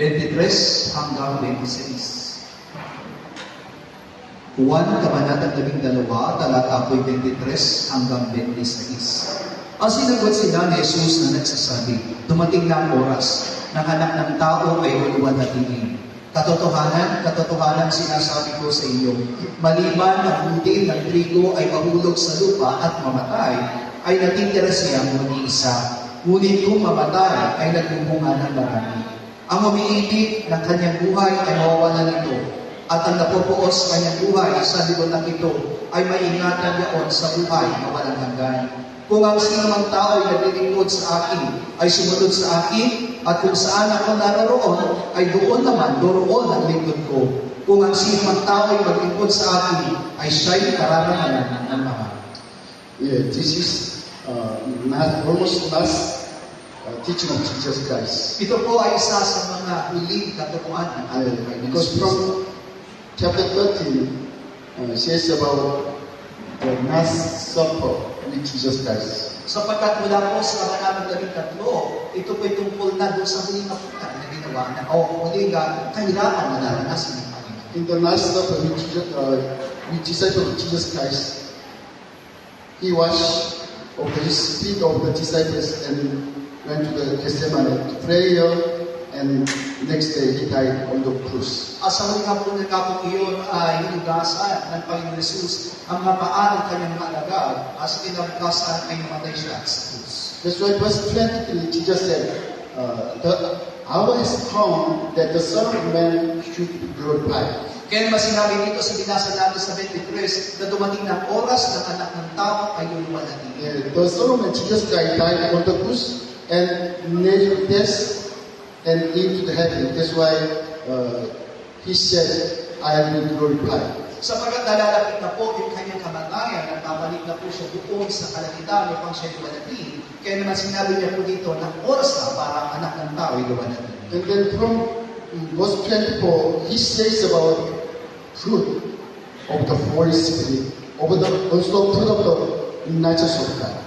23 hanggang 26. Juan, Kabanatang 12, talata 23 hanggang 26. Ang sinagot sila ni Jesus na nagsasabi, dumating na ang oras, ng anak ng tao ay luluwalhatiin. Katotohanan, katotohanan sinasabi ko sa iyo, maliban ang budil ng trigo ay mahulog sa lupa at mamatay, ay natitira siya mag-iisa. Ngunit kung mamatay, ay nagbubunga ng marami. Ang umiibig ng kanyang buhay ay mawawala nito, at ang napupuos sa kanyang buhay sa libutan ito ay maiingatan niyaon sa buhay na walang hanggan. Kung ang sinumang tao ay naglilingkod sa akin, ay sumunod sa akin, at kung saan ako naroroon, ay doon ang lingkod ko. Kung ang sinumang tao ay maglingkod sa akin, ay siya'y kararahanan ng Ama. Yeah, this is almost last teaching of Jesus Christ. Ito po ay isa sa mga huling katotohanan ng ating Panginoon. Because from chapter 13 says about the Last Supper with Jesus Christ. Sapagkat mula po sa Kabanatang 13, ito po'y tungkol na doon sa huling hapunan na ginawa na huling kahirapan na naranasan ng Panginoon. In the Last Supper with disciples of Jesus Christ, He washed his feet of the disciples and went to the Gethsemane to prayer, and next day He died on the cross. Sa huling hapunan kapag iyon ay hinugasan ng Panginoon Jesus ang mga paa ng kanyang mga alagad, sa kinabukasan ay namatay siya sa krus. That's why verse 23, Jesus said, the hour has come that the Son of Man should be glorified. Kaya naman sinabi dito sa binasa natin sa 23 na dumating ng oras ng anak ng tao ay luluwalhatiin. The Son of Man, Jesus Christ, died on the cross and nailed death and into the heaven. That's why He said, I will be glorified. Sapagkat nalalapit na po yung kanyang kamatayan at babalik na po siya doon sa kalangitan upang siya luwalhatiin. Kaya naman sinabi niya po dito na oras na para ang anak ng tao ay luwalhatiin. And then from verse 24, He says about fruit of the Holy Spirit, also fruit of the righteousness of God.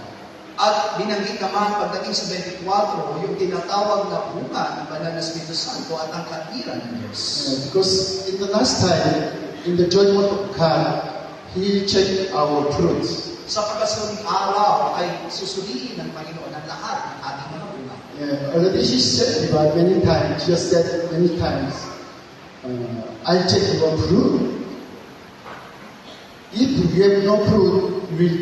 At binanggit naman pagdating sa 24, yung tinatawag na bunga ng Banal na Espiritu Santo at ang katwiran ng Diyos. Because in the last time, in the judgment of God, He checked our fruits. Sapagkat sa huling araw ay susuriin ng Panginoon ang lahat ng ating mga bunga. Already He said about many times, just said many times, I'll check your fruit. If you have no fruit, you will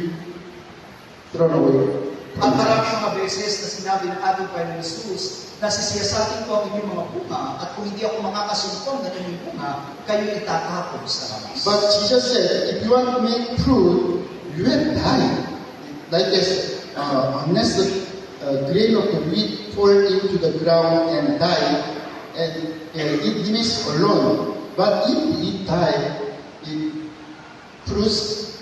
thrown away. At maraming mga beses na sinabi ng ating Panginoon Jesus na sisiyasatin ko ang inyong mga bunga at kung hindi ako makakasumpong ng inyong bunga, kayo itatapon sa labas. But Jesus said, if you want to make fruit, you will die. Like this, unless the grain of the wheat fall into the ground and die, and it remains alone. But if it die, it produce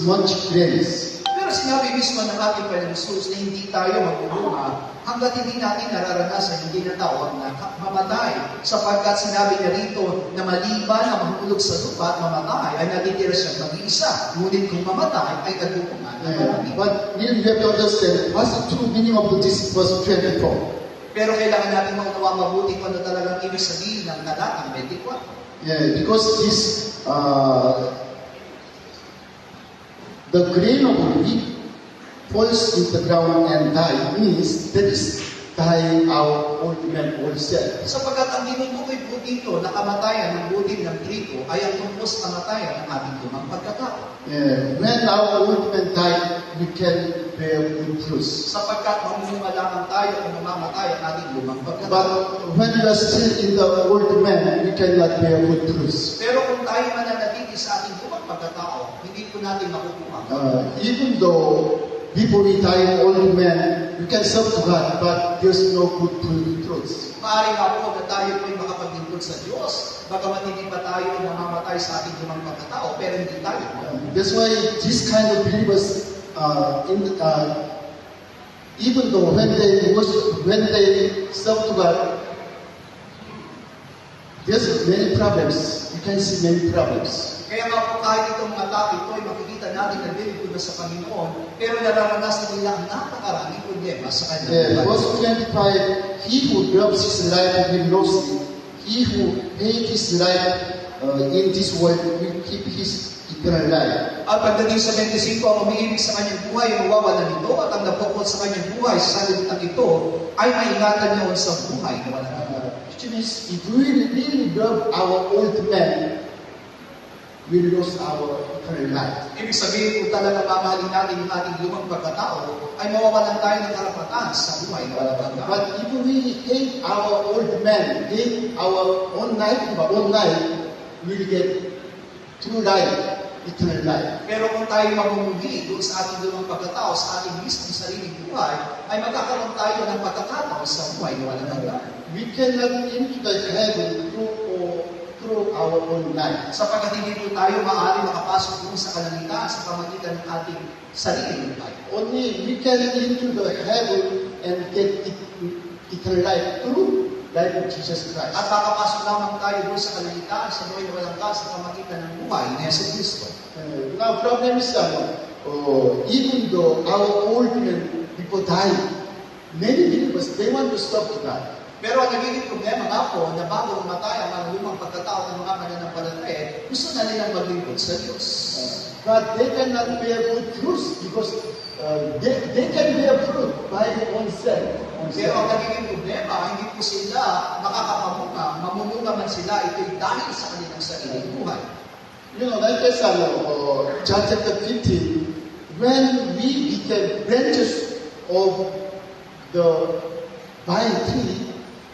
much grains. Pero sinabi mismo ng ating Panginoon Jesus na hindi tayo magbubunga hanggat hindi natin nararanasan yung tinatawag na mamatay. Sapagkat sinabi niya rito na maliban na mahulog sa lupa at mamatay ay natitira siyang mag-iisa. Ngunit kung mamatay ay nagbubunga ng marami. But we have to understand what's the true meaning of this verse 24. Pero kailangan natin maunawa mabuti kung ano talagang ibig sabihin ng talatang 24. Because this the grain of wheat falls into the ground and die means that is dying our old man, old self. Sapagkat ang tinutukoy po dito na kamatayan ng budil ng trigo ay ang tungkos kamatayan ng ating lumang pagkatao. When our old man died, we can bear good fruits. Sapagkat mamumula lamang tayo kung mamamatay ang ating lumang pagkatao. But when we are still in the old man, we cannot bear good fruits. Pero kung tayo mananatili sa ating lumang pagkatao, hindi po natin makukuha. Even though before we die, old man, we can serve to God, but there's no good fruits. Maaari nga po na tayo po'y makapaglingkod sa Diyos, bagamat hindi pa tayo mamamatay sa ating lumang pagkatao, pero hindi tayo. That's why this kind of believers, even though when they serve to God, there's many problems. You can see many problems. Kaya nga po kahit itong mga tao ito ay makikita natin na bilib na sa Panginoon, pero nararanasan nila ang napakaraming problema sa kanyang buhay. Verse 25, he who loves his life will lose it. He who hates his life in this world will keep his eternal life. At pagdating sa 25, ang umiibig sa kanyang buhay ay mawawala nito, at ang napukot sa kanyang buhay sa sanlibutan ito ay maingatan niya sa buhay na walang hanggan. Which means if we really love our old man, we lose our eternal life. Ibig sabihin kung talaga mamahalin natin yung ating lumang pagkatao, ay mawawalan tayo ng karapatan sa buhay na walang hanggan. But if we hate our old man, hate our own life, we'll get true life, eternal life. Pero kung tayo mamumuhi doon sa ating lumang pagkatao, sa ating mismong sariling buhay, ay magkakaroon tayo ng pagkakataon sa buhay na walang hanggan. We cannot into the heaven through our own life. Sapagkat hindi po tayo maaari makapasok doon sa kalangitan sa pamagitan ng ating sariling buhay. Only we can into the heaven and get eternal life through life of Jesus Christ. At makapasok lamang tayo doon sa kalangitan sa buhay na walang hanggan sa pamagitan ng buhay ni Yesu Cristo. Now, problem is even though our old men before dying, many believers they want to stop to die. Pero ang nagiging problema nga po na bago mamatay ang mga lumang pagkatao ng mga mananampalataya, gusto na nilang maglingkod sa Diyos. But they cannot bear good fruits because they can bear fruit by oneself. Pero ang nagiging problema, hindi po sila makakapamunga, mamumunga man sila, ito'y dahil sa kanilang sariling buhay. You know, like I said, John chapter 15, when we became branches of the vine tree,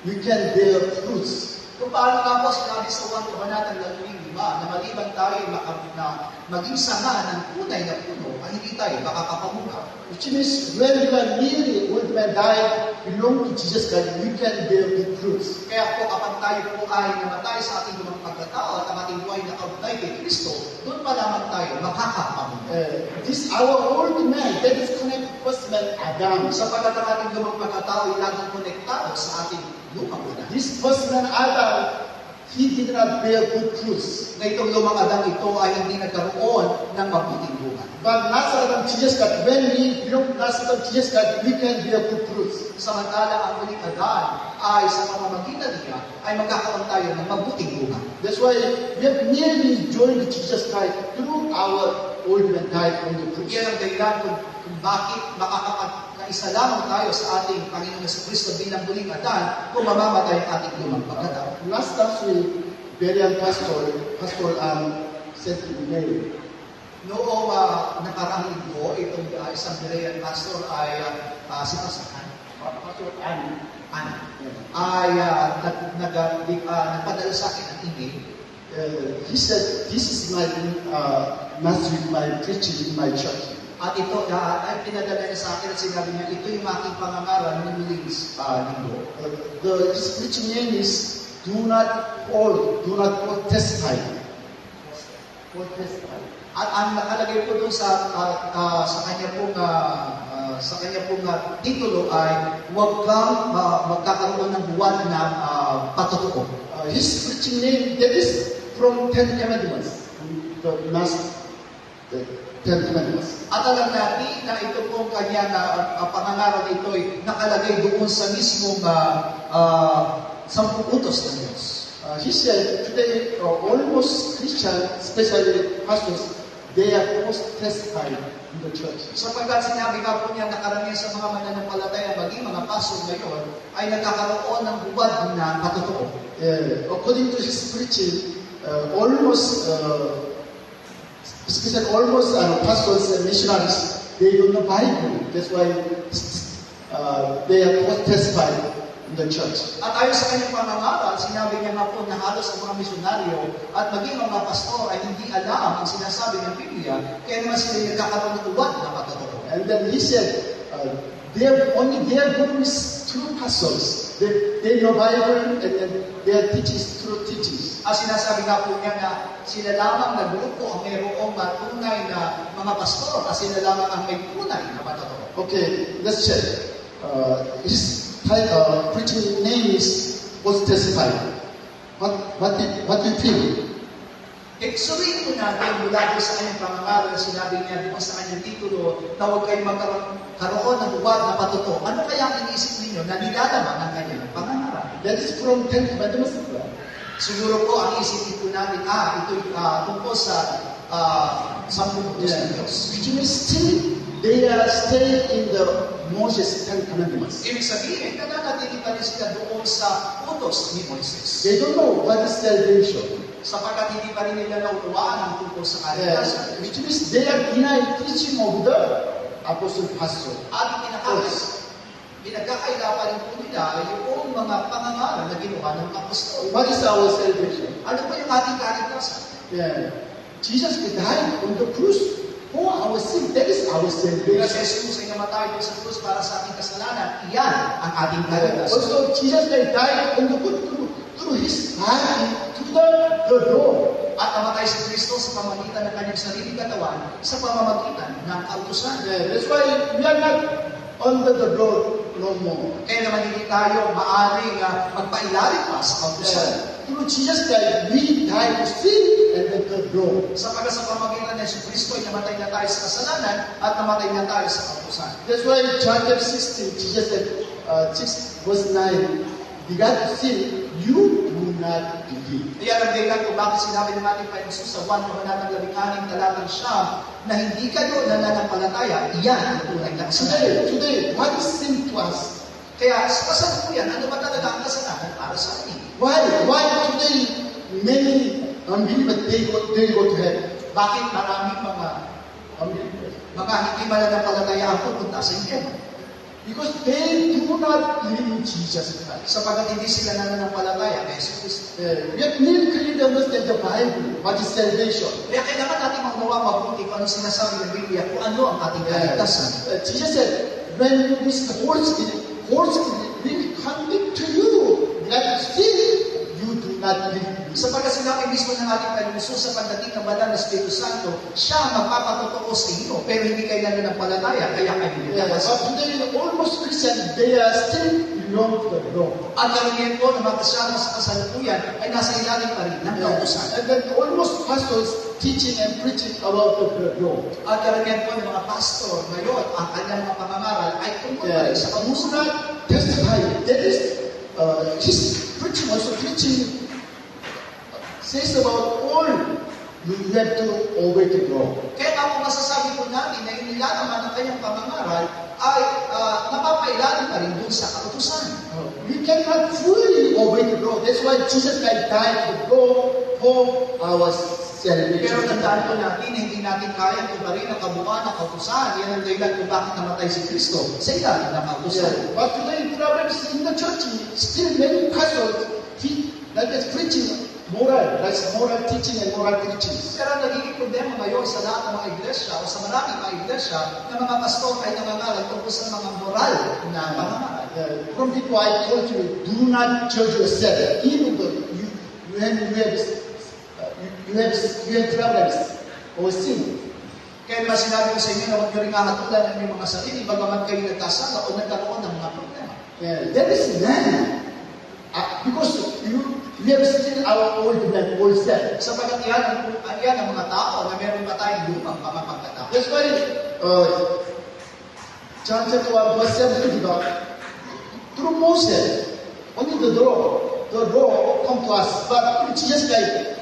we can bear fruits. Kung paano nga po sinabi sa 1 Kabanatang 15 na maliban tayo na maging sanga ng tunay na puno, ay hindi tayo makakapamunga. Which means when we are nearly old man died, belong to Jesus Christ, we can bear good fruits. Kaya po kapag tayo po ay namatay sa ating lumang pagkatao at ang ating buhay na kaugnay kay Kristo, doon pa lamang tayo makakapamunga. This our old man, that is connected first man Adam. Sapagkat ang ating lumang pagkatao ay laging konektado sa ating lumang una. This first man Adam, he did not bear good fruits. Na itong lumang Adang ito ay hindi nagkaroon ng mabuting bunga. But last Adam, Jesus Christ, when we belong to last Adam, Jesus Christ, we can bear good fruits. Samantala ang muling Adan ay sa pamamagitan niya ay magkakaroon tayo ng mabuting bunga. That's why we have nearly joined Jesus Christ through our old man died on the cross. Yan ang dahilan kung bakit makakaisa lamang tayo sa ating Panginoon sa Kristo bilang muling Adan kung mamamatay ang ating lumang pagkatao. Last week, Berian Pastor said to me, Noong nakaraang linggo, itong isang Berean pastor ay si Pastor Pastor Annie, ay nagpadala sa akin ng email. he said, this is my message, my preaching in my church. At ito ay pinadala niya sa akin at sinabi niya, ito yung aking pangangaral ng muling linggo. His preaching name is, do not hold testify. Hold testify. At ang nakalagay po doon sa kanya pong titulo ay huwag kang magkakaroon ng buwan na patotoo. His preaching name, that is from Ten Commandments. The Ten Commandments. At alam natin na ito pong kanya pangangaral nito ay nakalagay doon sa mismong 10 utos ng Diyos. He said, today, almost Christians, especially pastors, they are most testified in the church. Sapagkat sinabi nga po niya na karamihan sa mga mananampalataya, maging mga pastor ngayon, ay nagkakaroon ng buwad na patotoo. According to his preaching, especially pastors and missionaries, they don't know Bible. That's why they are most testified in the church. At ayon sa kanyang pangangaral, sinabi niya nga po na halos ang mga misyonaryo at maging ang mga pastor ay hindi alam ang sinasabi ng Biblia, kaya naman sila nagkakaroon ng uwad na patotoo. And then he said, their group is true pastors. They know Bible and their teachings true teachings. At sinasabi nga po niya na sila lamang na grupo ang mayroong matunay na mga pastor at sila lamang ang may tunay na patotoo. Okay, let's check. His preaching name is was testified. What do you feel? Suriin po natin mula doon sa kanyang pangangaral na sinabi niya doon sa kanyang titulo na huwag kayong magkaroon ng huwad na patuto. Ano kaya ang inisip ninyo na nilalaman ng kanyang pangangaral? That is from 10 Commandments of God. Siguro po ang isipin po natin, ito'y tungkol sa 10 utos ng Diyos. Which means still they are staying in the Moses 10 Commandments. Ibig sabihin, nananatili pa rin sila doon sa utos ni Moises. They don't know what is salvation. Sapagkat hindi pa rin nila naunawaan ang tungkol sa kaligtasan. Which means they are denying teaching of the apostle pastor. At pinagkakaila pa rin po nila yung mga pangangaral na ginawa ng apostol. What is our salvation? Ano ba yung ating kaligtasan? Yeah. Jesus died on the cross for our sin. That is our Kasi salvation. Jesus ay namatay doon sa krus para sa ating kasalanan. Iyan ang ating kaligtasan. Also, Jesus died on the cross through his body to the law. At namatay si Kristo sa pamamagitan ng kanyang sariling katawan sa pamamagitan ng kautusan. Yeah, that's why we are not under the law no more. Kaya naman hindi tayo maaaring magpailalim pa sa kautusan. Through Jesus died, we died to sin and then the law. Sapagkat sa pamamagitan ng Kristo ay namatay na tayo sa kasalanan at namatay na tayo sa kautusan. That's why John chapter 16, Jesus said, 6 verse 9, begat to sin, you do not believe. Kaya ang dahilan kung bakit sinabi ng ating Panginoon sa 1 Kabanatang 16 talatang Siyam na hindi kayo nananampalataya, iyan ang tunay na kasalanan. Today, what is sin to us? Kaya sa kasalukuyan, ano ba talaga ang kasalanan para sa atin? Why today many unbelievers they go to heaven? Bakit maraming mga Unbelievers. hindi mananampalataya ang pupunta sa impyerno? Because they do not believe in Jesus Christ. Sapagkat hindi sila nananampalataya kay Jesus Kristo. We need to clearly understand the Bible, what is salvation. Kaya kailangan natin magawa mabuti kung ano sinasabi ng Biblia, kung ano ang ating kaligtasan. Jesus said, when this Holy Spirit will convict to you that sin, you do not believe. Sapagkat sinabi mismo ng ating Panginoon sa pagdating ng banal na Espiritu Santo, siya magpapatotoo sa inyo, pero hindi kayo nananampalataya, kaya kayo hindi But today, almost Christians, they are still belong to the law. Ang karamihan po ng mga kasama sa kasalukuyan ay nasa ilalim pa rin ng kautusan. And then almost pastors teaching and preaching about the law. Ang karamihan po ng mga pastor ngayon, ang kanyang mga pangangaral ay tungkol pa rin sa Who's kautusan. not testifying? That is, his preaching also preaching says about all you have to obey the law. Kaya nga po masasabi po natin na yung nilalaman ng kanyang pangangaral ay napapailalim pa rin dun sa kautusan. We cannot fully obey the law. That's why Jesus died for the law for our salvation. Pero tandaan po natin, hindi natin kaya tumarin ang kabuuan ng kautusan. Yan ang dahilan kung bakit namatay si Kristo sa ilalim ng kautusan. But today, problems in the church, still many pastors like preaching moral teaching and moral preaching. Pero ang nagiging problema ngayon sa lahat ng mga iglesia o sa maraming mga iglesia na mga pastor ay nangangaral tungkol sa mga moral na pangangaral. From people I told you, do not judge yourself, even though you have problems or sin. Kaya naman sinabi ko sa inyo na huwag nyo rin hahatulan ang inyong mga sarili bagamat kayo nagkasala o nagkaroon ng mga problema. That is man. Because we have still our old man, old self. Sapagkat yan ang mga tao na meron pa tayong lumang pamapagkatao. That's why John chapter 1 verse 7 about through Moses, only the law come to us, but through Jesus Christ,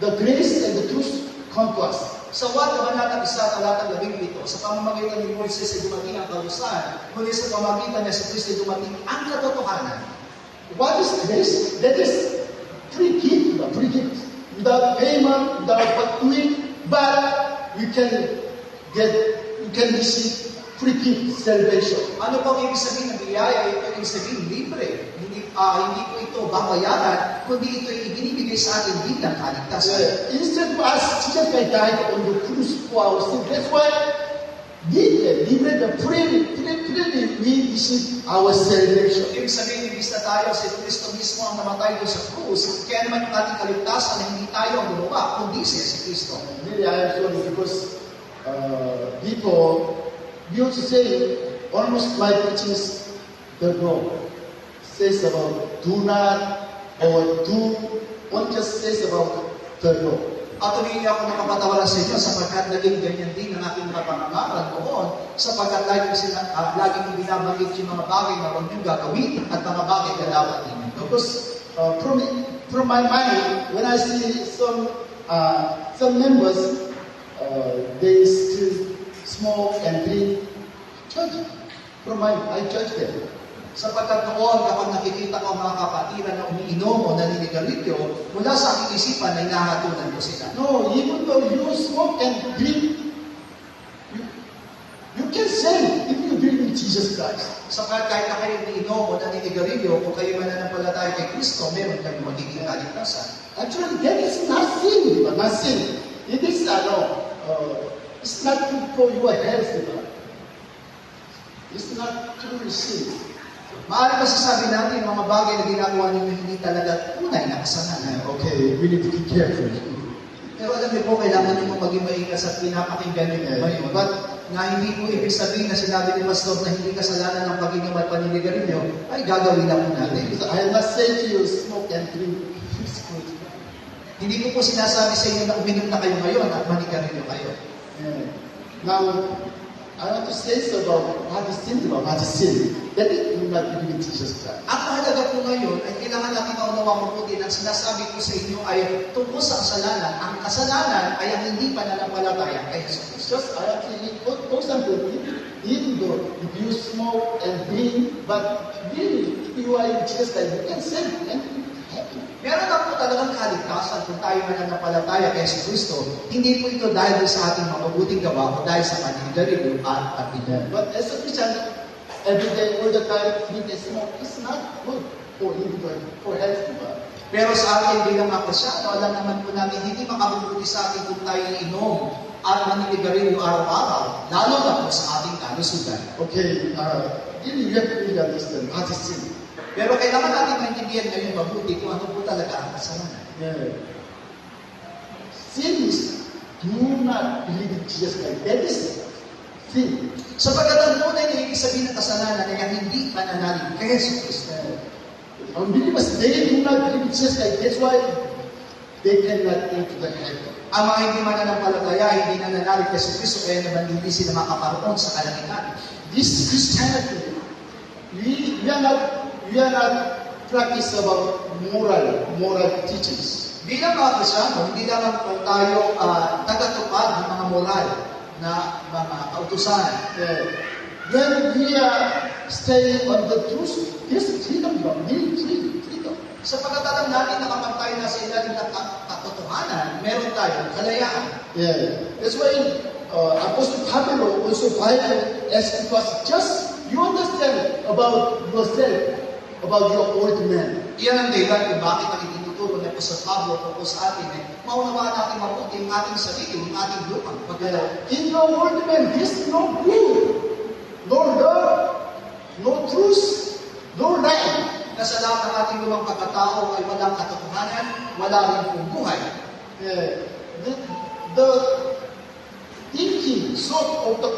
the grace and the truth come to us. Sa 1 Kabanatang 1 talatang 17, sa pamamagitan ni Moises ay dumating ang kautusan, ngunit sa pamamagitan ni Kristo ay dumating ang katotohanan. What is grace? That is free gift, without payment, without doing, but you can receive free gift, salvation. Ano po ang ibig sabihin ng biyaya? Ito ibig sabihin libre. Hindi po ito babayaran, kundi ito ay ibinibigay sa atin bilang kaligtasan. Instead of us, Jesus Christ died on the cross for our sin. That's why freely we receive our salvation. Ibig sabihin, ibig na tayo si Kristo mismo ang namatay doon sa krus, kaya naman yung ating kaligtasan na hindi tayo ang gumawa, kundi si Kristo. Really, I am sorry because people, we also say, almost my preaching is the law. Says about do not or do, one just says about the law. At humingi ako ng kapatawaran sa inyo sapagkat naging ganyan din ang aking mga pangangaral noon sapagkat laging binabanggit yung mga bagay na huwag niyong gagawin at mga bagay na dapat ninyo. Because from my mind, when I see some members, they still smoke and drink, judge. I judge them. Sapagkat noon, kapag nakikita ko ang mga kapatiran na umiinom o naninigarilyo, mula sa aking isipan ay nahatunan ko sila. No, even though you smoke and drink, you can say if you believe in Jesus Christ. Sapagkat kahit na kayo umiinom o naninigarilyo, kung kayo mananampalataya kay Kristo, meron kayong magiging kaligtasan. Actually, that is not sin, but not sin. It is it's not good for your health, diba? It's not truly sin. Maaari masasabi natin mga bagay na ginagawa ninyo hindi talaga tunay na kasalanan. Okay, we need to be careful. Pero alam niyo po, kailangan niyo maging maikas at pinapakinggan niyo ngayon. But na hindi po ibig sabihin na sinabi ni Pastor na hindi kasalanan ng pagiging at paninigarilyo, ay gagawin na po natin. I have not said to you, smoke and drink. It's good. Hindi ko po sinasabi sa inyo na uminom na kayo ngayon at manigarilyo kayo. Yeah. Now, I want to say so about what is sin, That is not believe in Jesus Christ. Ang mahalaga po ngayon ay kailangan natin maunawang mabuti na sinasabi ko sa inyo ay tungkol sa kasalanan. Ang kasalanan ay ang hindi pananampalataya kay Jesus. Just I actually, for example, even though if you smoke and drink, but really, if you are in Jesus Christ, you can sin and be happy. Meron na po talagang kaligtasan kung tayo mananampalataya kay Jesus Kristo. Hindi po ito dahil sa ating mabubuting gawa o dahil sa paninigarilyo at pagbinan. But as a Christian, every day, all the time, drink and smoke, it's not good for individual, for health. Pero sa atin bilang mga Kristyano, alam naman po namin, hindi makabubuti sa atin kung tayo inom at maninigarilyo araw-araw, lalo na po sa ating kalusugan. Okay, you have to really understand what is sin. Pero kailangan natin maintindihan ngayon mabuti kung ano po talaga ang kasalanan. Yeah. Sin is do not believe in Jesus Christ. That is sin. Sapagkat ang tunay na ibig sabihin ng kasalanan ay ang hindi pananalig kay Jesus Kristo. Unbelievers, they do not believe in Jesus Christ. That's why they cannot enter the heaven. Ang mga hindi mananampalataya, hindi nananalig kay Jesus Kristo, kaya naman hindi sila makaparoon sa kalangitan. This Christianity, we are not practice about moral teachings. Bilang mga Kristyano, hindi lamang po tayo tagatupad ng mga moral na mga kautusan. When we are staying on the truth, there's freedom. Freedom. Sapagkat alam natin na kapag tayo nasa ilalim ng katotohanan, meron tayong kalayaan. Yeah. That's why Apostle Pablo also Bible asked us, just you understand about yourself, about your old man. Iyan ang dahilan kung bakit ang itinuturo ni Apostol Pablo tungkol sa atin ay maunawaan natin mabuti ang ating sarili, ang ating lupang pagkalaw. In your old man, there's no good, no love, no truth, no life. Na sa lahat ng ating lumang pagkatao ay walang katotohanan, wala rin pong buhay. Yeah. The thinking thought of the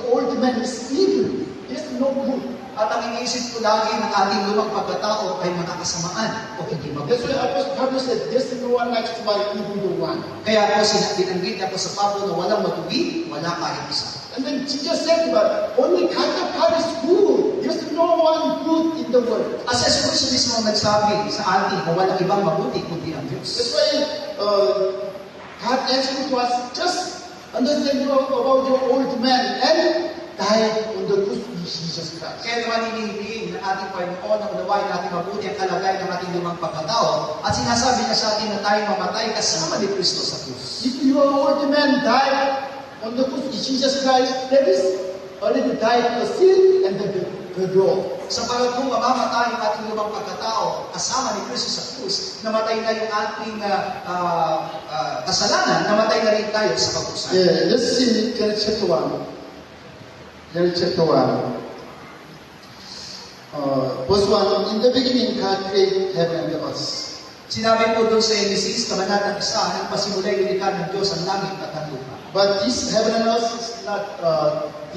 old man is evil. There's no good. At ang iniisip ko lagi ng ating lumang pagkatao ay mga kasamaan o hindi That's mabuti. why Apostle Pablo said, there's no one like one, even the one. Kaya po binanggit ako sa Pablo na walang matuwid, wala kahit isa. And then Jesus said, but only God the Father is good. There's no one good in the world. As Jesus mismo ang nagsabi sa atin na walang ibang mabuti kundi ang Diyos. That's why God asked us, just understand about your old man and die on the cross of Jesus Christ. Kaya naman hinihiling ng ating Panginoon na unawain natin mabuti ang kalagayan ng ating lumang pagkatao at sinasabi niya sa atin na tayo mamatay kasama ni Kristo sa krus. If your old man died on the cross of Jesus Christ, that is already died the sin and the law. Sapagkat kung mamamatay ang ating lumang pagkatao kasama ni Kristo sa krus, namatay na yung ating kasalanan, namatay na rin tayo sa kapusan. Yeah, let's see Genesis chapter 1. Genesis chapter 1. Verse 1, in the beginning God created heaven and the earth. Sinabi po doon sa Genesis, kabanatang 1, nang pasimulay nilikha ng Diyos ang langit at ang lupa. But this heaven and earth is not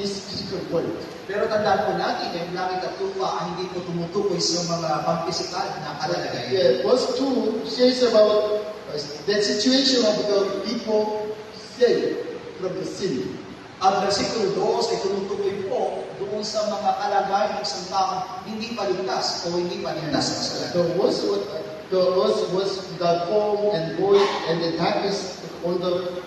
this physical world. Pero tandaan po natin, yung langit at lupa ay hindi po tumutukoy sa mga pampisikal na kalalagayan. Yeah, verse 2 says about that situation of the people saved from the sin. At versikulo 2 ay tumutukoy po doon sa mga kalagayan ng isang taong hindi paligtas o hindi paligtas sa kasalanan. The earth was without form and void, and the darkness on the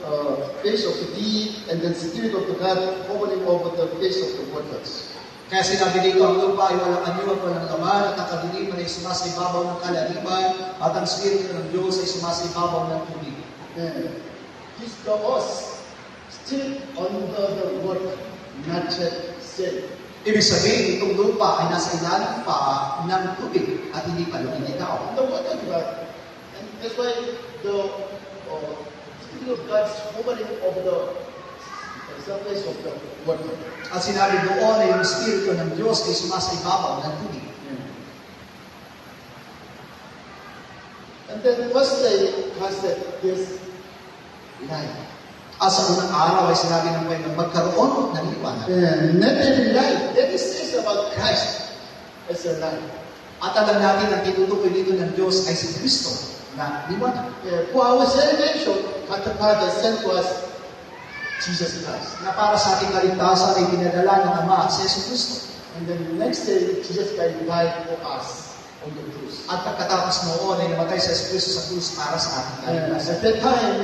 face of the deep, and the Spirit of the God hovering over the face of the waters. Kaya sinabi dito, ang lupa ay walang anyo at walang laman, at ang kadiliman ay sumasibabaw ng kalaliman, at ang Espiritu ng Diyos ay sumasibabaw ng tubig. This the earth still under the water, not yet saved. Ibig sabihin, itong lupa ay nasa ilalim pa ng tubig at hindi pa lumilitaw. The water of God, and that's why the Spirit of God is hovering over the surface of the water. At sinabi doon na yung Espiritu ng Diyos ay sumasibabaw ng tubig. And then first day, God said, there's light. At sa unang araw ay sinabi ng Panginoon, magkaroon ng liwanag. Not any light. That is says about Christ as a light. At alam natin ang tinutukoy dito ng Diyos ay si Kristo na liwanag. For our salvation, God the Father sent to us Jesus Christ. Na para sa ating kaligtasan ay dinadala ng Ama si Yesu Kristo. And then the next day, Jesus Christ died for us on the cross. At pagkatapos noon ay namatay si Yesu Kristo sa krus para sa ating kaligtasan. At that time,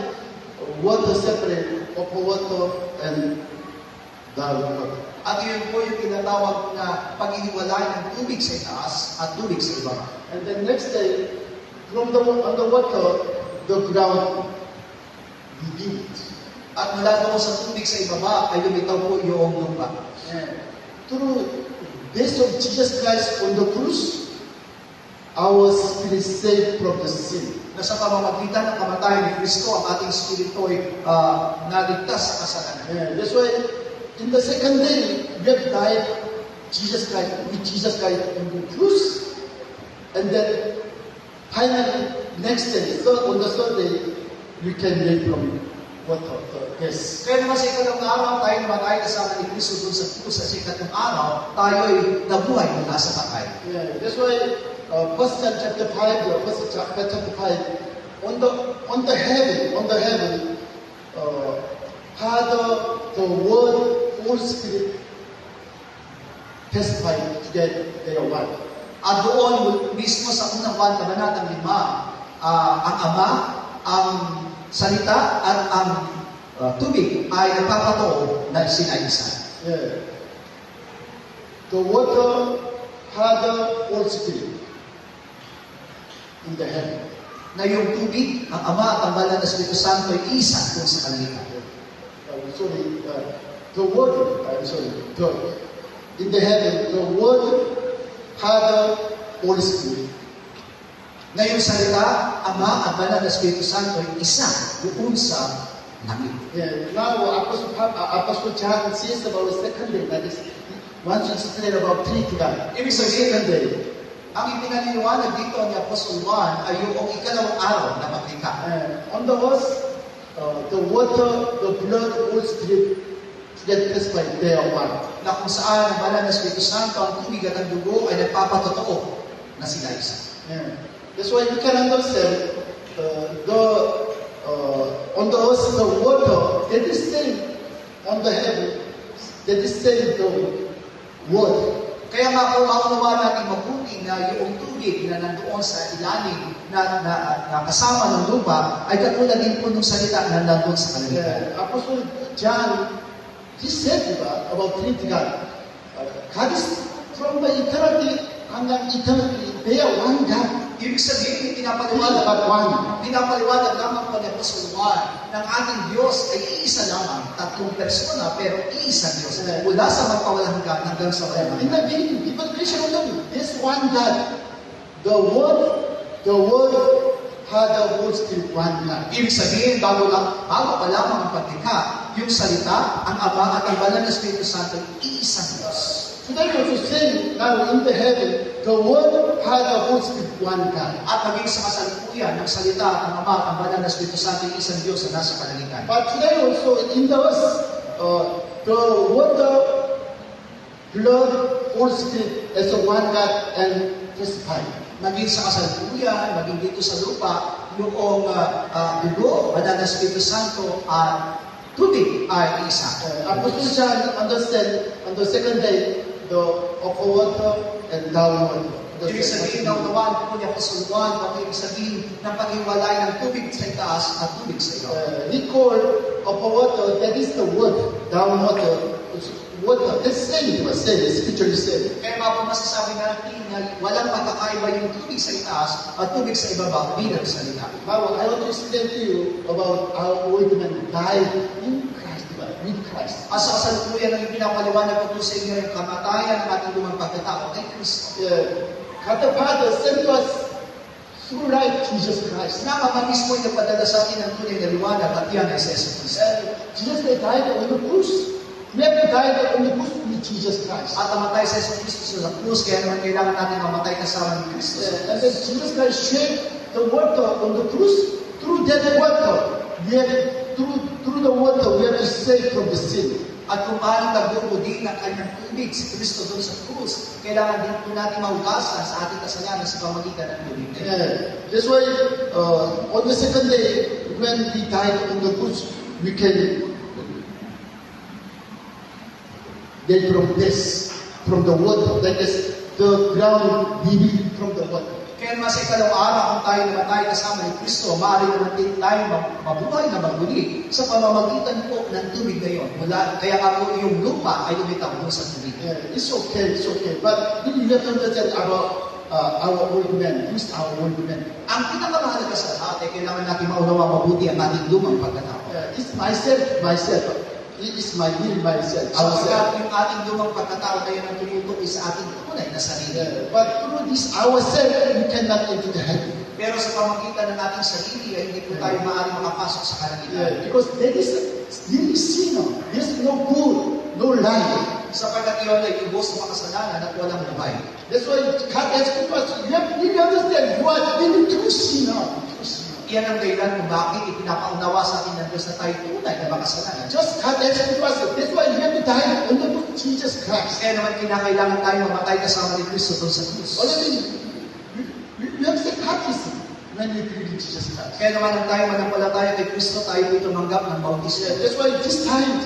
water separate of water and the water. At yun po yung tinatawag na paghihiwalay ng tubig sa itaas at tubig sa ibaba. And then next day, from the underwater, the ground revealed. At mula doon sa tubig sa ibaba ay lumitaw po yung lupa. Through based on Jesus Christ on the cross, our spirit is saved from the sin. Na sa pamamagitan ng kamatayan ni Kristo, ang ating spirito ay naligtas sa kasalanan. That's why in the second day, we have died Jesus Christ on the cross. And then finally, next day, on the third day, we can live from water. Yes. Kaya naman sa ikatlong araw, tayo namatay kasama ni Kristo doon sa krus. Sa ikatlong araw, tayo ay nabuhay mula sa patay. That's why First John chapter 5, First chapter 5, on the heaven, Father, the Word, Holy Spirit testify together they are one. At doon mismo sa unang Juan kabanatang 5, ang Ama, ang Salita at ang tubig ay nagpapatoo na sila isa. The water, Father, Holy Spirit in the heaven. Na yung tubig, ang Ama at ang Banal na Espiritu Santo ay isa doon sa kalangitan. In the heaven, the Word, Father, Holy Spirit. Na yung salita, Ama at Banal na Espiritu Santo ay isa doon sa langit. Now, Apostle John says about the second day, that is, once you explain about Trinity God. Ibig sabihin, ang ipinaliliwanag dito ni Apostle Juan ay yung ikalawang araw na maglikha. On the earth, the water, the blood, Holy Spirit, get testify they are one. Na kung saan ang Banal na Espiritu Santo, ang tubig at ang dugo ay nagpapatotoo na sila isa. That's why you can understand on the earth, the water, that is same on the heaven, that is same the word. Kaya nga kung maunawa natin mabuti na yung tubig na nandoon sa ilalim na kasama ng lupa ay katulad din po ng salita na nandoon sa kalangitan. Apostle John, he said about Trinity God. God is from the eternity hanggang eternity, they are one God. Ibig sabihin, One. pinapaliwanag lamang po ni Apostle Juan ng ating Diyos ay iisa lamang, tatlong persona, pero iisa Diyos. Mula sa magpawalang hanggan hanggang sa walang In the beginning, even creation alone, this one God, the Word had a Holy Spirit, one God. Ibig sabihin, bago pa lamang ang paglikha, yung salita, ang Ama at ang Banal na Espiritu Santo ay iisang Diyos. Today also saying, now in the heaven, the Word had a Holy Spirit, one God. At maging sa kasalukuyan, ng salita at ang Ama at ang Banal na Espiritu Santo ay isang Diyos na nasa kalangitan. But today also in the earth, the water, blood, Holy Spirit as a one God and testify. Maging sa kasalukuyan, maging dito sa lupa, yung dugo, banal na Espiritu Santo, at tubig ay isa. Apostle John understand on the second day the upper water and down water. Ibig sabihin, naunawaan po ni Apostol Juan, kung ibig sabihin ng paghiwalay ng tubig sa itaas at tubig sa ilaw. We call upper water, that is the word, down water, water. That's same, spiritually same. Kaya mga po masasabi natin na walang pagkakaiba yung tubig sa itaas at tubig sa ibaba bilang salita. Now, I want to explain to you about our old man died in Christ, with Christ. At sa kasalukuyan ng pinapaliwanag ko sa inyo yung kamatayan ng ating lumang pagkatao kay Kristo. God the Father sent us through light Jesus Christ. Na Ama mismo yung padala sa atin ng tunay na liwanag at yan ay si Jesus Kristo. Jesus died on the cross. We have to die on the cross with Jesus Christ. At namatay si Jesus Kristo sa krus, kaya naman kailangan natin mamatay kasama ni Kristo. And then Jesus Christ shed the water on the cross. Through that water, we have through the water we have to save from the sin. At kung paano nagdugo din ng kanyang tubig si Kristo doon sa krus, kailangan din po natin mahugasan sa ating kasalanan sa pamagitan ng tubig. That's why on the second day, when we died on the cross, we can get from the water, that is the ground living from the water. Kaya naman sa ikalawang araw, kung tayo namatay kasama ni Kristo, maaari naman din tayo mabuhay na magmuli sa pamamagitan po ng tubig na yun. Kaya nga po yung lupa ay lumitaw doon sa tubig. It's okay. But we have to understand our old man. Who's our old man? Ang pinakamahalaga sa lahat ay kailangan natin maunawa mabuti ang ating lumang pagkatao. It's myself. It is my will, myself. Sapagkat yung ating lumang pagkatao na yun ang tumutukoy sa ating tunay na sarili. But through this ourselves, we cannot enter the heaven. Pero sa pamagitan ng ating sarili ay hindi po tayo maaaring makapasok sa kalangitan. Because there is really sin. There's no good, no lie. Sapagkat yun ay tubos ng makasalanan at walang buhay. That's why God has put us. You have to understand. You are living through sin. Iyan ang dahilan kung bakit ipinapaunawa sa atin ng Diyos na tayo tunay na makasalanan. Just God has put us. That's why you have to die on the cross, Jesus Christ. Kaya naman kinakailangan tayo mamatay kasama ni Kristo doon sa krus. Already, we have said baptism when we believe in Jesus Christ. Kaya naman ang tayo manampalataya kay Kristo, tayo po tumanggap ng bautismo. That's why this time,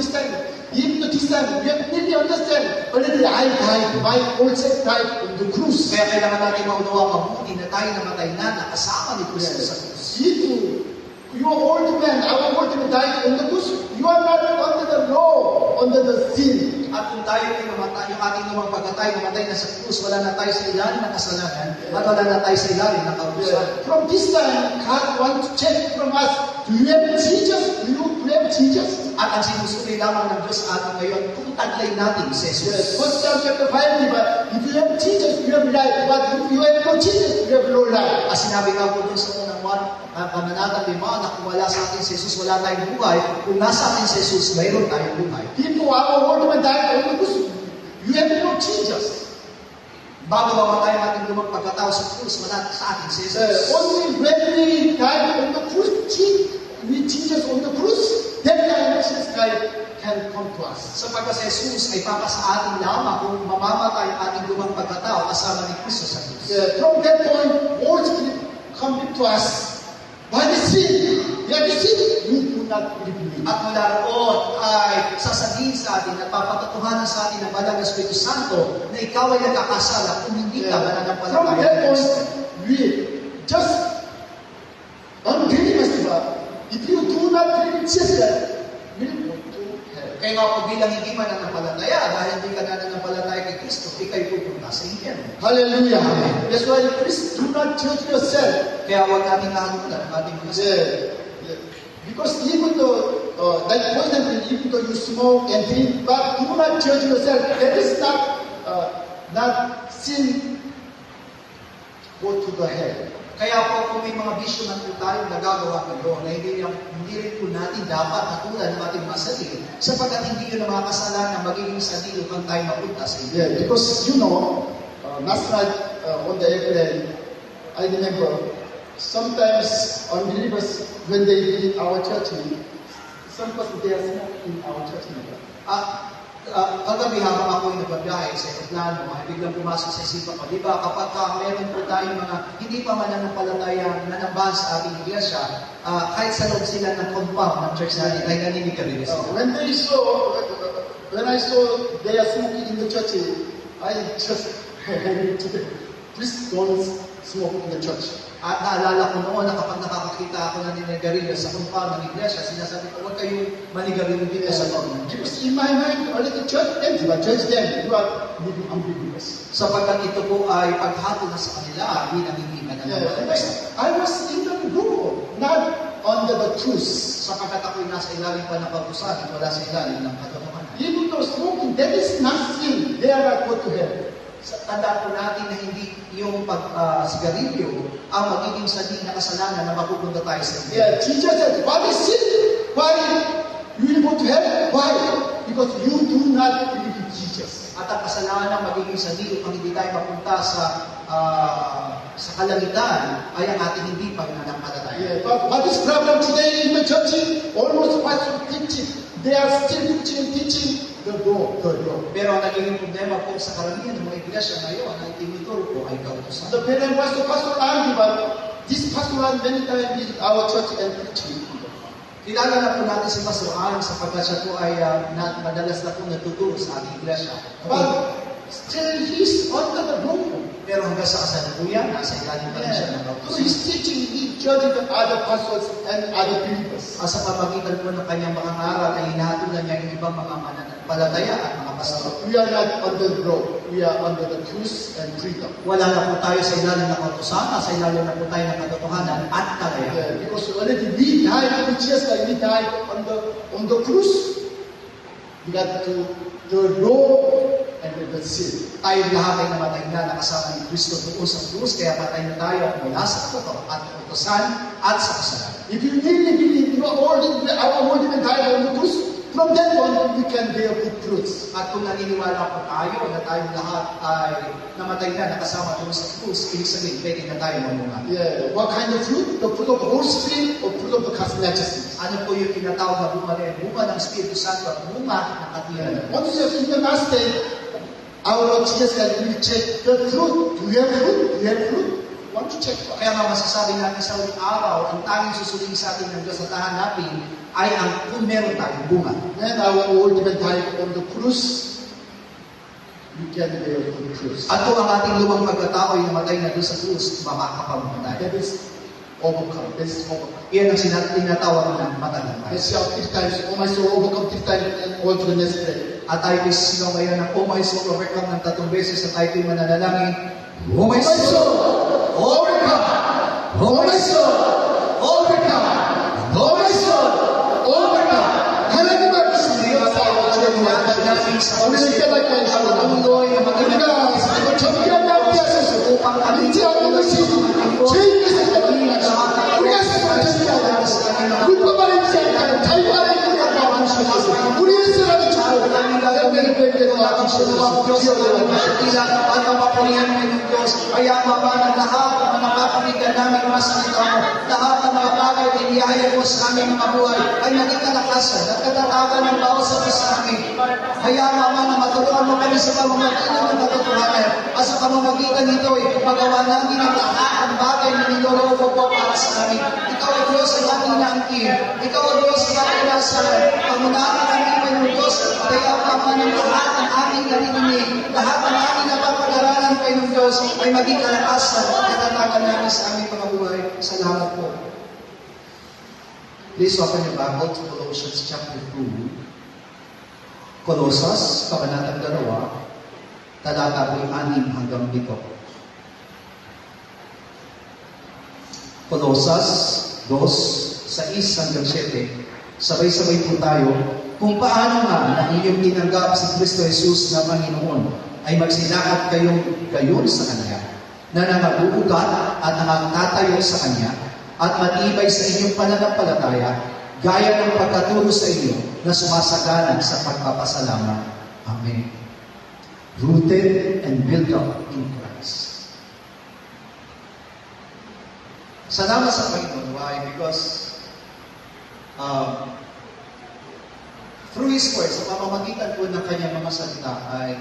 even this time, we have to really understand. Already I died, my old self died on the cross. Kaya kailangan natin maunawa mabuti na tayo namatay na kasama ni Kristo sa krus. You are old man, our old man died on the cross. You are not under the law, under the sin. At kung tayo ay mamatay, yung ating lumang pagkatay, namatay na sa krus, wala na tayo sa ilalim ng kasalanan, at wala na tayo sa ilalim ng kautusan. From this time, God wants to check from us, do you have Jesus? Do you have Jesus? At ang sinusuri lamang ng Diyos sa atin ngayon, kung taglay natin si Jesus. First John chapter 5, but if you have Jesus, you have life. But if you have no Jesus, you have no life. As sinabi nga po dun sa unang kamanatang 5, na kung wala sa atin si Jesus, wala tayong buhay. Kung nasa atin si Jesus, mayroon tayong buhay. People, our old man died on the cross. You have no Jesus. Bago mamatay ang ating lumang pagkatao sa krus, wala sa atin si Jesus. Only when we died on the cross, with Jesus on the cross, then Jesus Christ can come to us. Sapagkat si Jesus ay papasa atin lamang kung mamamatay ang ating lumang pagkatao kasama ni Kristo sa krus. From that point, all spirit come to us. By the sin, we have to sin, we do not believe. At mula roon ay sasabihin sa atin at papatotohanan sa atin ng Banal na Espiritu Santo na ikaw ay nakakasala kung hindi ka From mananampalataya that kay point, Kristo. we just unbelievers. If you do not believe in Jesus, will go to hell. Kaya nga po bilang hindi mananampalataya, dahil hindi ka nananampalataya kay Kristo, ikay pupunta sa impyerno. Hallelujah. That's why please do not judge yourself. Kaya huwag natin nahagulan ang ating mga Yeah. Because even though, like for example, even though you smoke and drink, but do not judge yourself. That is not sin. Go to the hell. Kaya po kung may mga bisyo na po tayong nagagawa ngayon, na hindi rin po natin dapat natulan ng ating mga sarili, sapagkat hindi yun ang mga kasalanan na magiging sarili upang tayo mapunta sa iyo. Yeah, because last night on the airplane, I remember sometimes unbelievers when they visit our church, some person they are smoking in our church. Kagabi habang ako yung nagbabiyahe sa aeroplano, ay biglang pumasok sa isipan ko, di ba kapag meron po tayong mga hindi pa mananampalataya na nabahan sa ating iglesia, kahit sa loob sila ng compound ng church natin, ay naninig ka rin sila. When I saw they are smoking in the church, I just please don't smoke in the church. At naalala ko noon na kapag nakakakita ako ng ninigarilyo sa compound ng iglesia, sinasabi ko, huwag kayong manigarilyo dito sa loob ng church. Because in my mind, only the church them, you are judge them, you are living unbelievers. Sapagkat ito po ay paghatol na sa kanila, hindi nangingiman ng mga Kristo. I was in the room, not under the truth. Sapagkat ako'y nasa ilalim pa ng pag-usapan, wala sa ilalim ng katotohanan. Even though smoking, that is nothing. They are not go to hell. Tandaan po natin na hindi yung pag-sigarilyo ang magiging sanhi na kasalanan na mapupunta tayo sa iyo. Yeah, Jesus said, what is sin? Why you will go to hell? Why? Because you do not believe in Jesus. At ang kasalanan magiging sanhi upang hindi tayo mapunta sa kalangitan ay ang ating hindi pagnanampalataya. Yeah, but what is problem today in the church? Almost pastor teaching. They are still teaching the law. Pero ang nagiging problema po sa karamihan ng mga iglesia ngayon ay tinuturo po ay kautusan. The parent was the pastor Andy, but this pastor Andy many times visit our church and preaching. Kilala na po natin si Pastor Ann sapagkat siya po ay madalas na po natuturo sa ating iglesia. But still he's under the law. Pero hanggang sa kasalukuyan, nasa ilalim pa rin siya ng So kautusan. he's teaching, he's judging the other pastors and other believers. Sa pamagitan po ng kanyang mga aral ay hinahatulan niya yung ibang mga mananampalataya at mga pastor. We are not under the law. We are under the truth and freedom. Wala na po tayo sa ilalim ng kautusan, sa ilalim na po tayo ng katotohanan at kalayahan. Yeah, because already we died, just like we died on the cross. We got to the law and the sin. Tayo lahat ay namatay na nakasama ni Kristo doon sa krus, kaya patay na tayo mula sa katotohanan at kautusan at sa kasalanan. If you really believe you are already died on the cross, from then on we can bear good fruits. At kung naniniwala po tayo na tayong lahat ay namatay na nakasama doon sa krus, ibig sabihin, pwede na tayo mamunga. Yeah, what kind of fruit? The fruit of the Holy Spirit or fruit of the cosmetics? Ano po yung tinatawag na bunga na yun? Bunga ng Espiritu Santo at bunga ng katiyan. Once you have in the last day, our Lord Jesus Christ will check the fruit. Do you have fruit? Do you have fruit? Want to check for? Kaya nga masasabi natin sa uling araw, ang tanging susuling sa atin ng Diyos at hahanapin ay ang kung meron tayong bunga. Then our old man died on the cross. We can bear good fruits. At kung ang ating lumang pagkatao ay namatay na doon sa krus, makakapamunga tayo. That is overcome. That is overcome. Iyan ang tinatawag ng matagumpay. Let's shout 3 times. Oh my soul, overcome 3 times and all to the next day. At tayo ay sinaw ngayon ng Oh my soul, overcome ng 3 beses at tayo ay mananalangin. Oh my soul, overcome! Oh my soul, overcome! Oh my soul, overcome! Hallelujah! upang kami at mapapurihan mo ng Diyos. Kaya Ama ng lahat ng nakapanigan namin mga salita mo, lahat ng mga bagay na inihaya mo sa aming mga buhay ay naging kalakasan at katatagan ng bawat sa amin. Kaya Ama na matulungan mo kami sa pamamagitan ng katotohanan at sa pamamagitan nito ay magawa namin ang lahat ng bagay na niloloko po para sa amin. Ikaw ay Diyos ang ating naangkin. Ikaw ay Diyos ang ating nasalan. Pangunahan namin ng Diyos. Kaya Ama ng lahat ng ating narinig, lahat ng ating napapag-aralan kayo ng Diyos ay maging kalakasan at katatagan namin sa aming mga buhay. Salamat po. Please open your Bible to Colossians chapter 2. Colosas, Kabanatang 2, talata 6 hanggang 7. Colosas 2, 6 hanggang 7. Sabay-sabay po tayo kung paano nga na inyong tinanggap si Kristo Jesus na Panginoon ay magsilakad kayong gayon sa Kanya, na nangabubugat at nakatatayo sa Kanya, at matibay sa inyong pananampalataya, gaya ng pagkaturo sa inyo na sumasagalang sa pagpapasalamat. Amen. Rooted and built up in Christ. Salamat sa Panginoon. Why? Because through His Word, sa pamamagitan po ng Kanyang mga salita, ay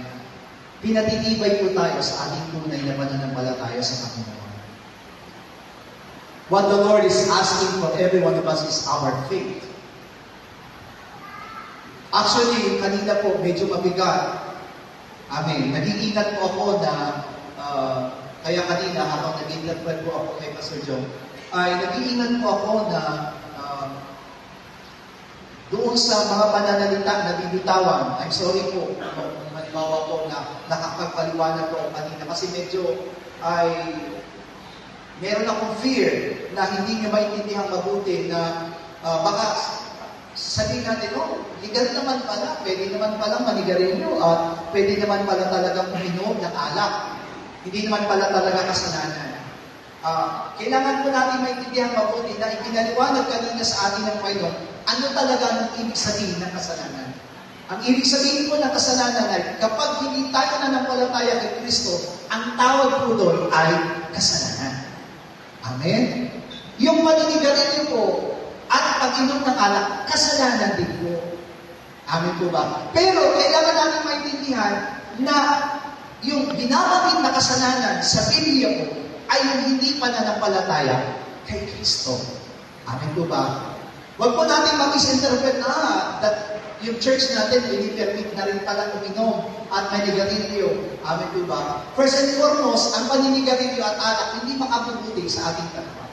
pinatitibay po tayo sa ating tunay na pananampalataya sa Panginoon. What the Lord is asking for every one of us is our faith. Actually, kanina po, medyo mabigat. Amen. Nag-iingat po ako na, kaya kanina, habang nag-interpret po ako kay Pastor John, ay nag-iingat po ako na doon sa mga pananalita na bibitawan. I'm sorry po, kung halimbawa po na nakakapaliwanag ko kanina, kasi medyo ay meron akong fear na hindi niyo maintindihan mabuti na baka sabihin natin, legal naman pala, pwede naman palang manigarilyo at pwede naman pala talagang uminom ng alak. Hindi naman pala talaga kasalanan. Kailangan po natin maintindihan mabuti na ipinaliwanag kanina sa atin ng Panginoon, ano talaga ang ibig sabihin ng kasalanan. Ang ibig sabihin po ng kasalanan ay kapag hindi tayo nanampalataya kay Kristo, ang tawag po doon ay kasalanan. Amen? Yung maninigarilyo po at pag-inom ng alak, kasalanan din po. Amen po ba? Pero kailangan natin maintindihan na yung binabanggit na kasalanan sa Biblia po ay yung hindi pananampalataya kay Kristo. Amen po ba? Huwag po natin mag-misinterpret na that yung church natin, pinipermit na rin pala uminom at maninigarilyo. Amen po ba? First and foremost, ang paninigarilyo at alak hindi makabubuti sa ating katawan.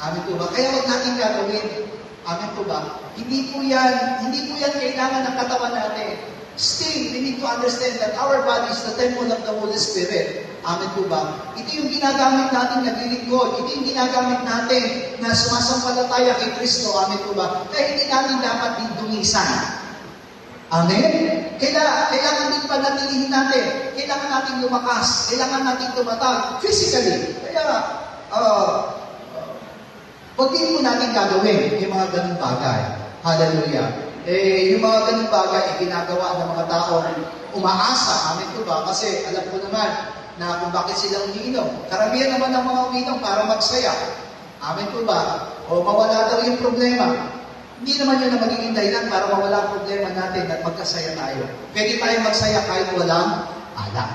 Amen po ba? Kaya huwag natin gagawin. Amen po ba? Hindi po yan kailangan ng katawan natin. Still, we need to understand that our body is the temple of the Holy Spirit. Amen po ba? Ito yung ginagamit natin naglilingkod. Ito yung ginagamit natin na sumasampalataya kay Kristo. Amen po ba? Kaya hindi natin dapat din dumisan. Amen? Kailangan din panatilihin natin. Kailangan natin lumakas. Kailangan natin tumatag physically. Kaya, huwag din po natin gagawin yung mga ganung bagay. Hallelujah. Yung mga ganung bagay, ginagawa ng mga tao umaasa. Amen po ba? Kasi alam ko naman na kung bakit sila umiinom. Karamihan naman ng mga umiinom para magsaya. Amen po ba? O mawala daw yung problema. Hindi naman yun na magiging dahilan para mawala ang problema natin at magkasaya tayo. Pwede tayo magsaya kahit walang alak.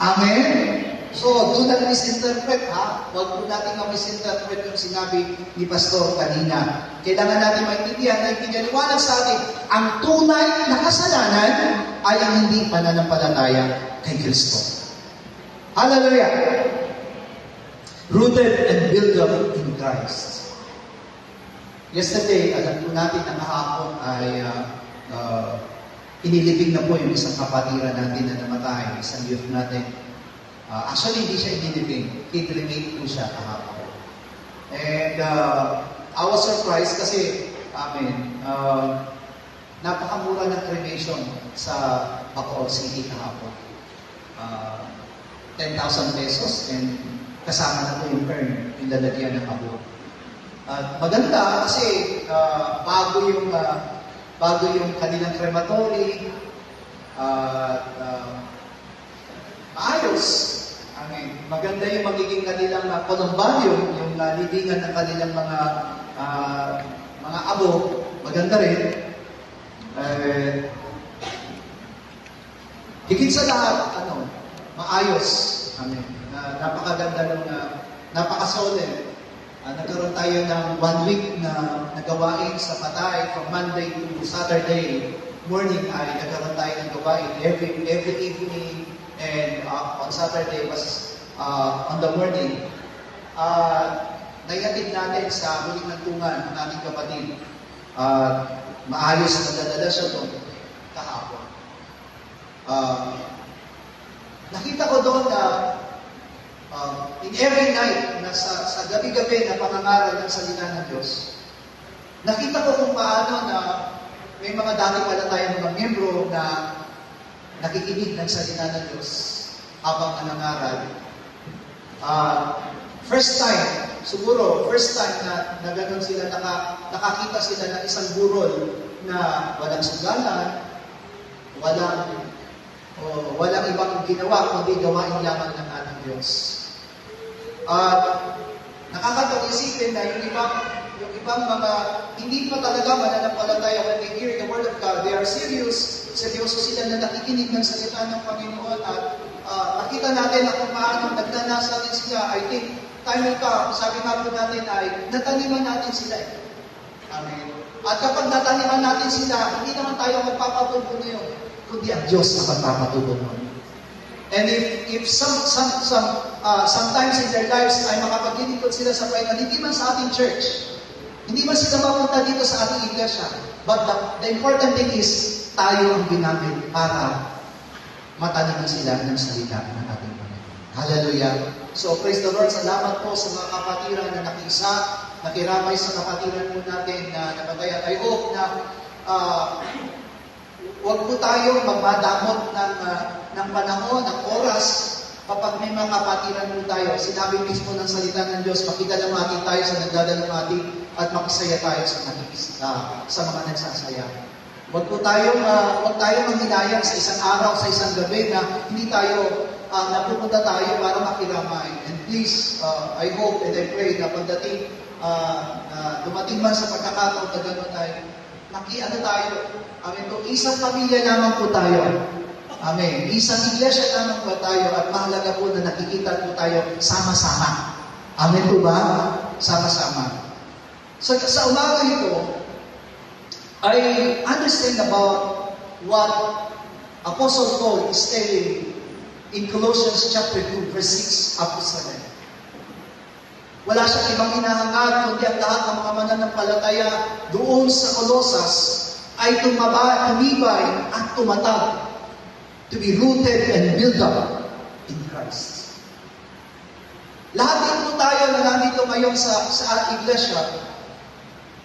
Amen? So, do not misinterpret, ha? Huwag po natin misinterpret yung sinabi ni Pastor kanina. Kailangan natin maintindihan na ipinaliwanag sa atin, ang tunay na kasalanan ay ang hindi pananampalataya kay Kristo. Hallelujah! Rooted and built up in Christ. Yesterday, alam po natin na kahapon ay inilibing na po yung isang kapatiran natin na namatay, isang youth natin. Actually, hindi siya inilibing. Kid remain po siya kahapon. And I was surprised kasi, napakamura ng cremation sa Bacoor City kahapon. 10,000 pesos and kasama na po yung urn, yung lalagyan ng abo. Maganda kasi bago yung kanilang crematory, maayos. Maganda yung magiging kanilang columbarium, yung libingan ng kanilang mga abo. Maganda rin. Higit sa lahat, maayos. Napakaganda ng napaka-solemn. Nagkaroon tayo ng 1 week na nagawain sa Patay from Monday to Saturday morning ay nagkaroon tayo ng gawain every evening and on Saturday was on the morning. Naihatid natin sa huling nantungan ng ating kapatid. Maayos na dadala siya doon kahapon. Nakita ko doon na in every night, sa gabi-gabi na pangangaral ng salita ng Diyos, nakita ko kung paano na may mga dati pala tayong mga miyembro na nakikinig ng salita ng Diyos habang nangangaral. First time na gano'n sila, nakakita sila ng isang burol na walang sugalan, walang ibang ginawa, kundi gawain lamang ng ating Diyos. Nakakatawa isipin na yung ibang yung ibang mga hindi pa talaga mananampalataya, when they hear the Word of God, they are serious. Seryoso sila na nakikinig ng salita ng Panginoon at nakita natin na kung paano nagnanasa din sila. I think, time will come, sabi nga po natin ay, nataniman natin sila. Amen. At kapag nataniman natin sila, hindi naman tayo magpapatubo na yun, kundi ang Diyos na magpapatubo nun. And if sometimes in their lives ay makapaglilingkod sila sa Panginoon, hindi man sa ating church, hindi man sila mapunta dito sa ating iglesia, but the important thing is, tayo ang ginamit para mataniman sila ng salita ng ating Panginoon. Hallelujah! So, praise the Lord. Salamat po sa mga kapatiran na nakiisa, nakiramay sa kapatiran po natin na napatayan. I hope na huwag po tayo magmadamot ng panahon, ng oras, kapag may mga kapatiran po tayo. Sinabi mismo ng salita ng Diyos, makidalamati tayo sa nagdadalamati at makisaya tayo sa mga nagsasaya. Huwag tayong manghinayang sa isang araw, sa isang gabi na hindi tayo napupunta tayo para makiramay. And please, I hope and I pray na pagdating dumating man sa pagkakataon na gano'n tayo, makiano tayo. Amen. So, isang pamilya lamang po tayo. Amen. Isang iglesia lamang po tayo at mahalaga po na nakikita po tayo sama-sama. Amen po ba? Sama-sama. So, sa umaga ito, I understand about what Apostle Paul is saying in Colossians chapter 2, verse 6 up to 7. Wala siyang ibang hinahangad, kundi ang lahat ng mga mananampalataya doon sa Colossus ay tumibay at tumatag, to be rooted and built up in Christ. Lahat din po tayo na nandito ngayon sa ating iglesia,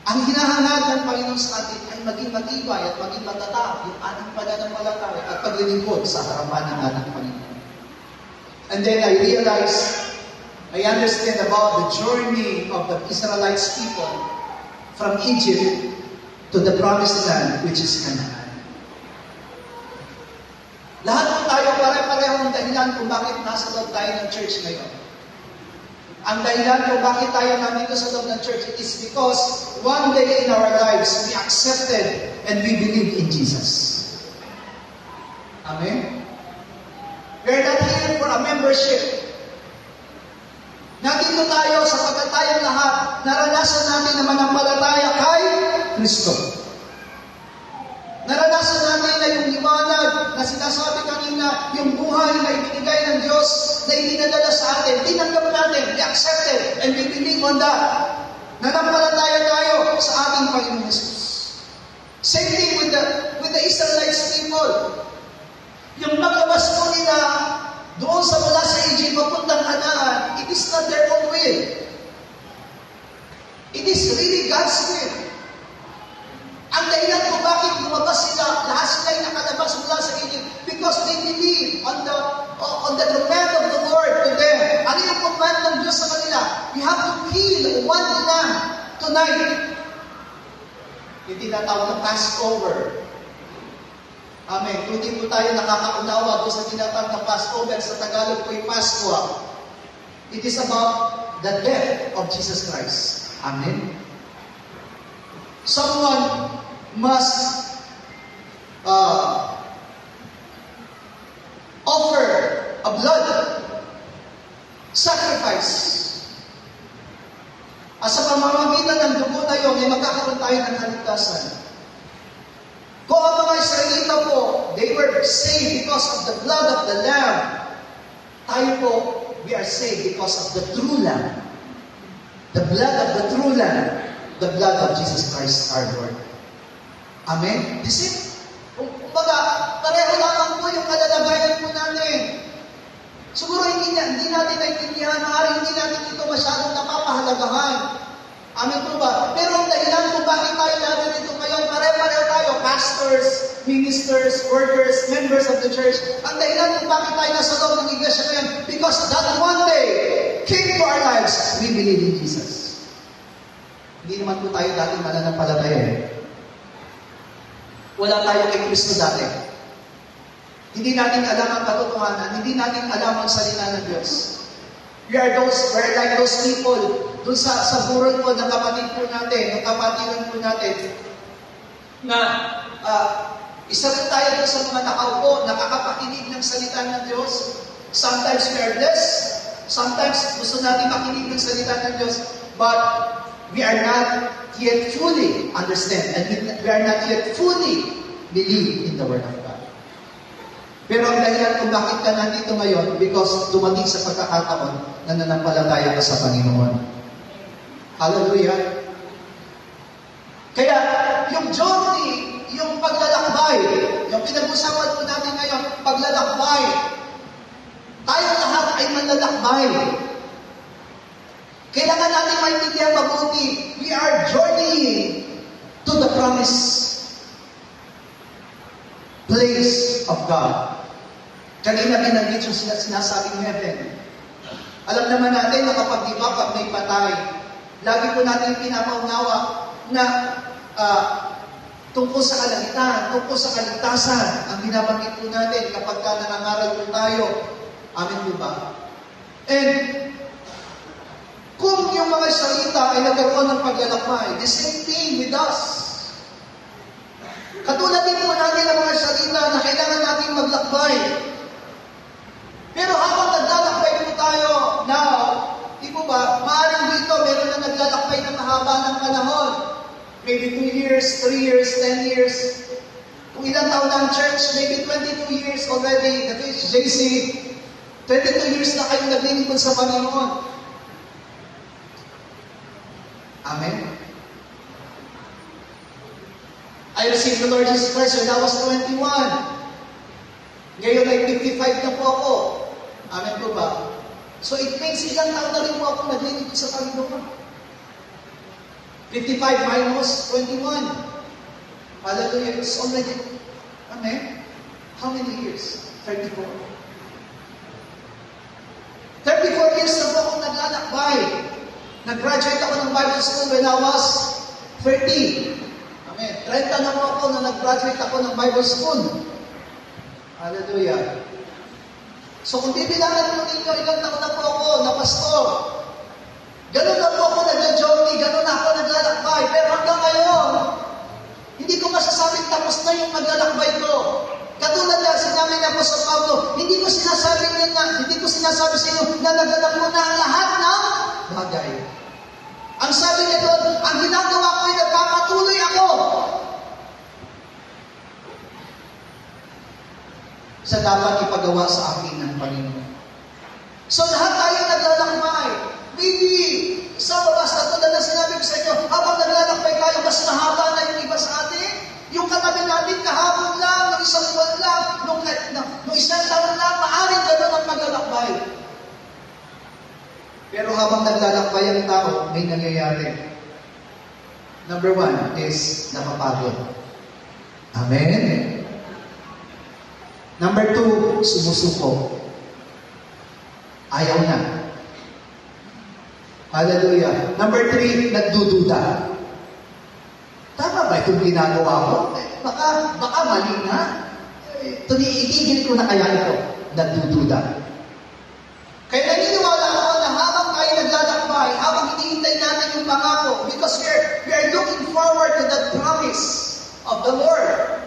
ang hinahangad ng Panginoon sa atin ay maging matibay at maging matatag yung ating pananampalataya at paglilingkod sa harapan ng ating Panginoon. And then I understand about the journey of the Israelites people from Egypt to the promised land, which is Canaan. Lahat po tayo pare-parehong dahilan kung bakit nasa loob tayo ng church ngayon. Ang dahilan kung bakit tayo nandito sa loob ng church, it is because one day in our lives, we accepted and we believe in Jesus. Amen? We're not here for a membership. Nandito tayo sapagkat tayong lahat, naranasan natin na manampalataya kay Kristo. Naranasan natin na yung liwanag na sinasabi kanina, yung buhay na ibinigay ng Diyos na itinadala sa atin, tinanggap natin, we accepted, and we believe on that. Nanampalataya tayo sa ating Panginoon Jesus. Same thing with the Israelites people. Yung paglabas po nila doon sa mula sa Egypt, papuntang Canaan, it is not their own will. It is really God's will. Ang dahilan kung bakit lumabas sila, lahat sila ay nakalabas mula sa Egypt, because they believe on the command of the Lord to them. Ano yung command ng Diyos sa kanila? You have to kill one lamb tonight. Yung tinatawag na Passover. Amen. Kung di po tayo nakakaunawa doon sa tinatawag na Passover, sa Tagalog po yung Paskwa. It is about the death of Jesus Christ. Amen. Someone must offer a blood sacrifice. At sa pamamagitan ng dugo na yun, ay magkakaroon tayo ng kaligtasan. Kung ang mga Israelita po, they were saved because of the blood of the Lamb. Tayo po, we are saved because of the true Lamb. The blood of the true Lamb. The blood of Jesus Christ our Lord. Amen? You see? Kumbaga, pareho lamang po yung kalalagayan po natin. Siguro hindi natin naintindihan, maaari hindi natin ito masyadong napapahalagahan. Amen po ba? Pero ang dahilan kung bakit tayo narito ngayon, pare-pareho tayo, pastors, ministers, workers, members of the church. Ang dahilan kung bakit tayo nasa loob ng iglesia ngayon, because that one day came to our lives, we believe in Jesus. Hindi naman po tayo dati mananampalataya. Wala tayo kay Kristo dati. Hindi natin alam ang katotohanan. Hindi natin alam ang salita ng Diyos. We're like those people dun sa burol po ng kapatid po natin, ng kapatiran po natin, na isa rin tayo dun sa mga nakaupo, nakakapakinig ng salita ng Diyos. Sometimes we are blessed, sometimes gusto natin makinig ng salita ng Diyos, but we are not yet fully understand, and we are not yet fully believe in the Word of God. Pero ang dahilan kung bakit ka nandito ngayon, because dumating sa pagkakataon na nanampalataya ka sa Panginoon. Hallelujah! Kaya, yung journey, yung paglalakbay, yung pinag-usapan po natin ngayon, paglalakbay, tayo lahat ay manlalakbay. Kailangan natin maintindihan mabuti, we are journeying to the promised place of God. Kanina binanggit yung sinasabing heaven. Alam naman natin na kapag di ba, pag may patay, lagi po natin pinapaunawa na tungkol sa kalangitan, tungkol sa kaligtasan, ang binabanggit po natin kapag ka nangangaral po tayo. Amen po ba? And kung yung mga salita ay nagkaroon ng paglalakbay, the same thing with us. Katulad din po natin ang mga salita na kailangan natin maglakbay. Pero habang naglalakbay po tayo, now, di po ba, maaaring dito meron na naglalakbay ng mahaba ng panahon. Maybe 2 years, 3 years, 10 years. Kung ilang taon na ang church, maybe 22 years already. That is JC. 22 years na kayong naglilingkod sa Panginoon. Amen? I received the Lord Jesus Christ when I was 21. Ngayon ay 55 na po ako. Amen po ba? So it means ilang taon na rin po ako naglilingkod sa Panginoon. 55 minus 21. Hallelujah. It's already, amen? How many years? 34. 34 years na po akong naglalakbay. Nag-graduate ako ng Bible school when I was 30. Amen. 30 na po ako na nag-graduate ako ng Bible school. Hallelujah. So kung bibilangan mo ninyo, ilang taon na po ako na pastor. Ganun na po ako nag-journey, ganun na ako naglalakbay. Pero hanggang ngayon, hindi ko masasabing tapos na yung naglalakbay ko. Katulad na sinabi niya po sa Pablo, hindi ko sinasabi sa inyo na nagalang mo na ang lahat ng bagay. Ang sabi niya doon, ang ginagawa ko ay nagpapatuloy ako sa dapat ipagawa sa akin ng Panginoon. So lahat tayo naglalakbay. Maybe, sa babas na tulad na sinabi ko sa inyo, habang naglalakbay tayo, mas mahaba na yung iba sa atin. Yung katabi natin kahapon lang, ng isang buwan lang, nung isang taon lang, maaaring gano'n ang maglalakbay. Pero habang naglalakbay ang tao, may nangyayari. Number 1 is napapagod. Amen? Number 2, sumusuko. Ayaw na. Hallelujah. Number 3, nagdududa. Tama ba itong ginagawa ko? Baka mali na. Itigil ko na kaya ito. Nagdududa. Kaya naniniwala ako na habang tayo naglalakbay, habang hinihintay natin yung pangako, because we are looking forward to that promise of the Lord.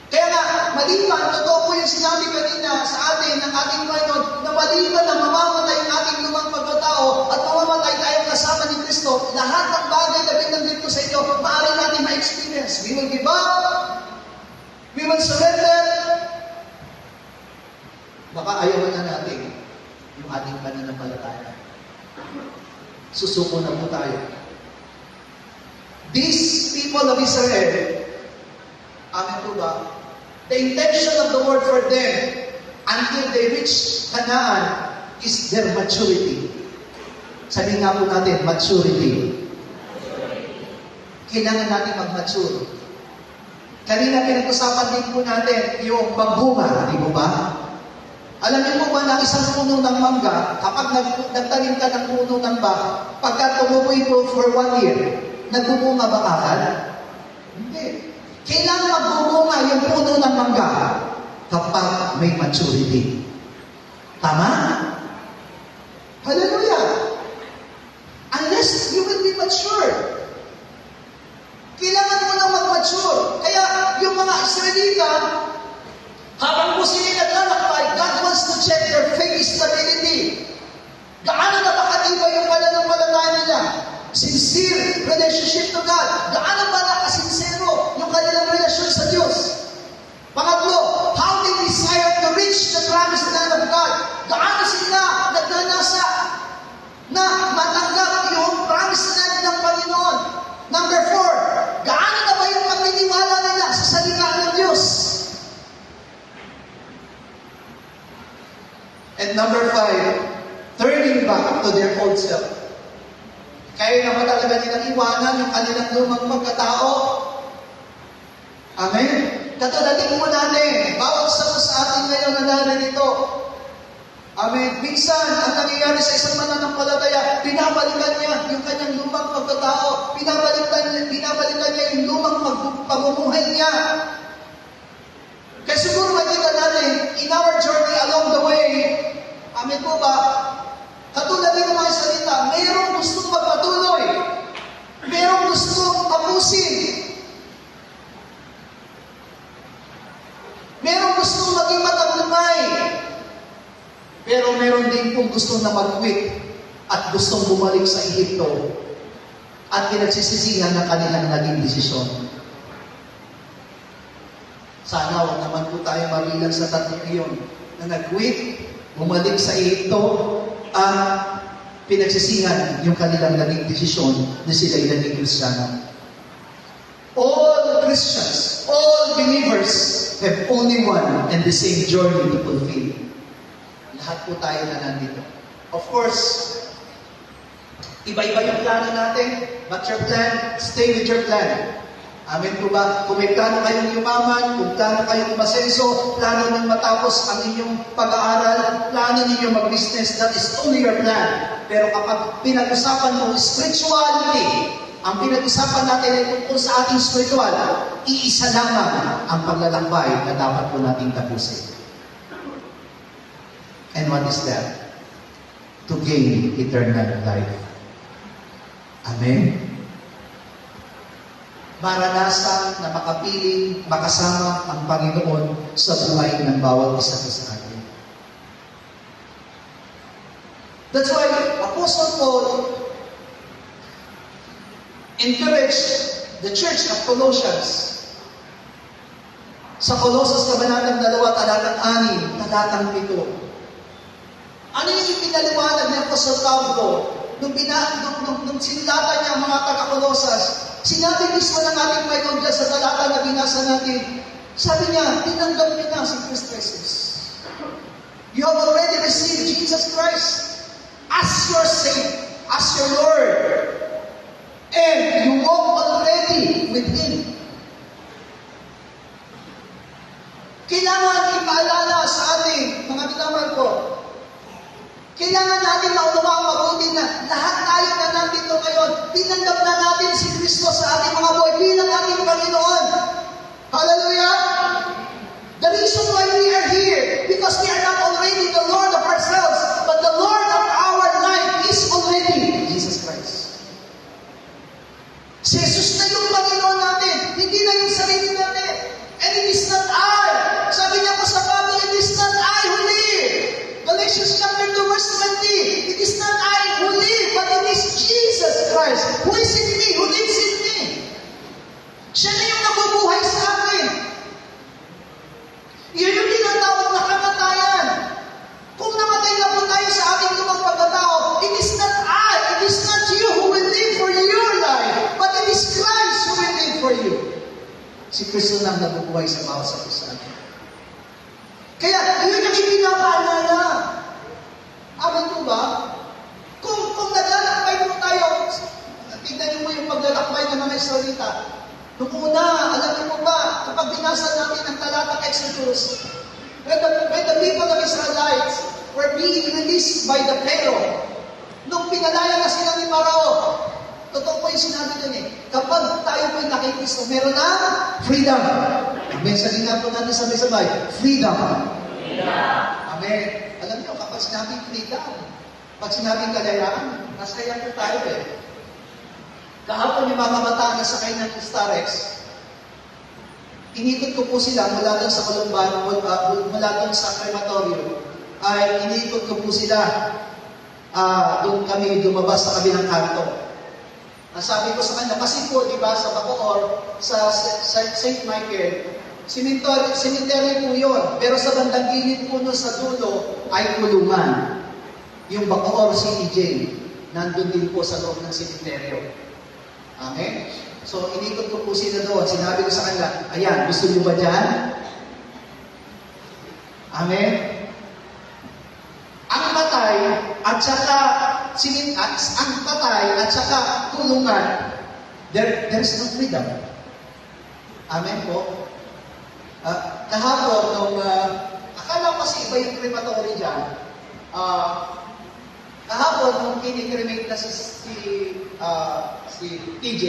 Kaya nga, maliban, totoo po yung sinabi kanina sa atin, ng ating Panginoon, na maliban na mamamatay ang ating lumang pagkatao at mamamatay tayo kasama ni Kristo, lahat ng bagay na binanggit ko sa inyo, maaari natin ma-experience. We will give up, we will surrender, baka ayawan na natin yung ating pananampalataya. Susuko na po tayo. These people of Israel, amen po ba? The intention of the Lord for them until they reach Canaan is their maturity. Sabi nga po natin, maturity. Kailangan natin mag-mature. Kanina pinag-usapan din po natin yung pagbunga, di ba ba? Alam niyo po ba na isang puno ng mangga, kapag nagtanim ka ng puno ng ba, pagka tumuboy ito for 1 year, nagbubunga ba agad? Hindi. Kailangan magbubunga yung puno ng mangga kapag may maturity. Tama? Hallelujah! relationship to God? Gaano ba nakasinsero yung kanilang relasyon sa Diyos? Pangatlo, how they desire to reach the promised land of God? Gaano sila nagnanasa na matanggap yung promised land ng Panginoon? Number 4, gaano na ba yung pagtitiwala nila sa salita ng Diyos? And number 5, turning back to their old self. Kaya na ba talaga nilang iwanan yung kanilang lumang pagkatao? Amen? Katulatin mo natin, bawat sa atin ngayon na naririto. Amen? Minsan, ang nangyayari sa isang mananampalataya, pinabalikan niya yung kanyang lumang pagkatao. Pinabalikan niya yung lumang pamumuhay niya. Kaya siguro makita natin, in our journey along the way, amen po ba, katulad din ng mga salita, mayroong gustong magpatuloy. Mayroong gustong tapusin. Mayroong gustong maging matagumpay. Pero meron din pong gustong na mag-quit at gustong bumalik sa Ehipto at pinagsisisihan ng kanilang naging desisyon. Sana wag naman po tayo mabilang sa tatlong iyon na nag-quit, bumalik sa Ehipto at pinagsisihan yung kanilang naging desisyon na sila'y naging Kristiyano. All Christians, all believers have only one and the same journey to fulfill. Lahat po tayo na nandito. Of course, iba-iba yung plano natin, but your plan, stay with your plan. Amen po ba? Kung may plano kayong yumaman, kung plano kayong umasenso, plano nang matapos ang inyong pag-aaral, plano ninyo mag-business, that is only your plan. Pero kapag pinag-usapan mo spirituality, ang pinag-usapan natin ay tungkol sa ating spiritual, iisa lamang ang paglalakbay na dapat po nating tapusin. And what is that? To gain eternal life. Amen? Maranasan na makapiling, makasama ang Panginoon sa buhay ng bawat isa sa atin. That's why Apostle Paul encouraged the church of Colossians. Sa Colossus Kabanatang 2, talatang 6, talatang 7. Ano yung ipinaliwanag ni Apostle Pablo nung sinulatan niya ang mga taga-Colosas? Sinabi mismo ng ating Panginoon dyan sa talata na binasa natin. Sabi niya, tinanggap niyo na si Christ Jesus. You have already received Jesus Christ as your Savior, as your Lord. And you walk already with Him. Kailangan ipaalala sa ating mga minamahal ko. Kailangan natin maunawang mabuti na lahat tayo na nandito ngayon, tinanggap na natin si Kristo sa ating mga buhay bilang ating Panginoon. Hallelujah! The reason why we are here, because we are not already the Lord of ourselves, but the Lord of our life is already Jesus Christ. Si Jesus na yung Panginoon natin, hindi na yung sarili natin. And it is not I. Sabi niya po sa Pablo, it is not I who live. Galatians chapter 2 verse 20, it is not I who live, but it is Jesus Christ who is in me, who lives in me. Siya na yung nabubuhay sa akin. Iyon yung tinatawag na kamatayan. Kung namatay na po tayo sa ating lumang pagkatao, it is not I, it is not you who will live for your life, but it is Christ who will live for you. Si Kristo lang nabubuhay sa bawat sa atin. Kaya, yun yung ipinapaalala. Amin po ba? Kung naglalakbay po tayo, tignan niyo mo yung paglalakbay ng mga Israelita. Noong una, alam niyo po ba, kapag binasa natin ang talatang Exodus, when the people of Israelites were being released by the Pharaoh, nung pinalaya na sila ni Parao, totoo po yung sinabi dun kapag tayo po'y nakikristo, meron na freedom. Amen. Sabi nga po natin sabay-sabay, freedom. Amen. Alam niyo, kapag sinabing freedom, pag sinabing kalayaan, nasaya po tayo Kahapon yung mga kabataan na sakay ng Starex, inikot ko po sila mula doon sa Columban, mula doon sa crematorium, ay inikot ko po sila, doon kami lumabas sa kabilang kanto. Sabi ko sa kanya, kasi po, di ba, sa Bacoor, sa St. Michael, cemetery po yun. Pero sa bandang gilid po nun sa dulo ay kulungan. Yung Bacoor City Jail, nandun din po sa loob ng cemetery. Amen? So, inikot ko po sila doon. Sinabi ko sa kanila, ayan, gusto niyo ba dyan? Amen? Ang patay at saka ang patay at saka kulungan, there's no freedom. Amen po? Kahapon, nung akala ko kasi iba yung crematory dyan, kahapon, nung kinikremate na si TJ,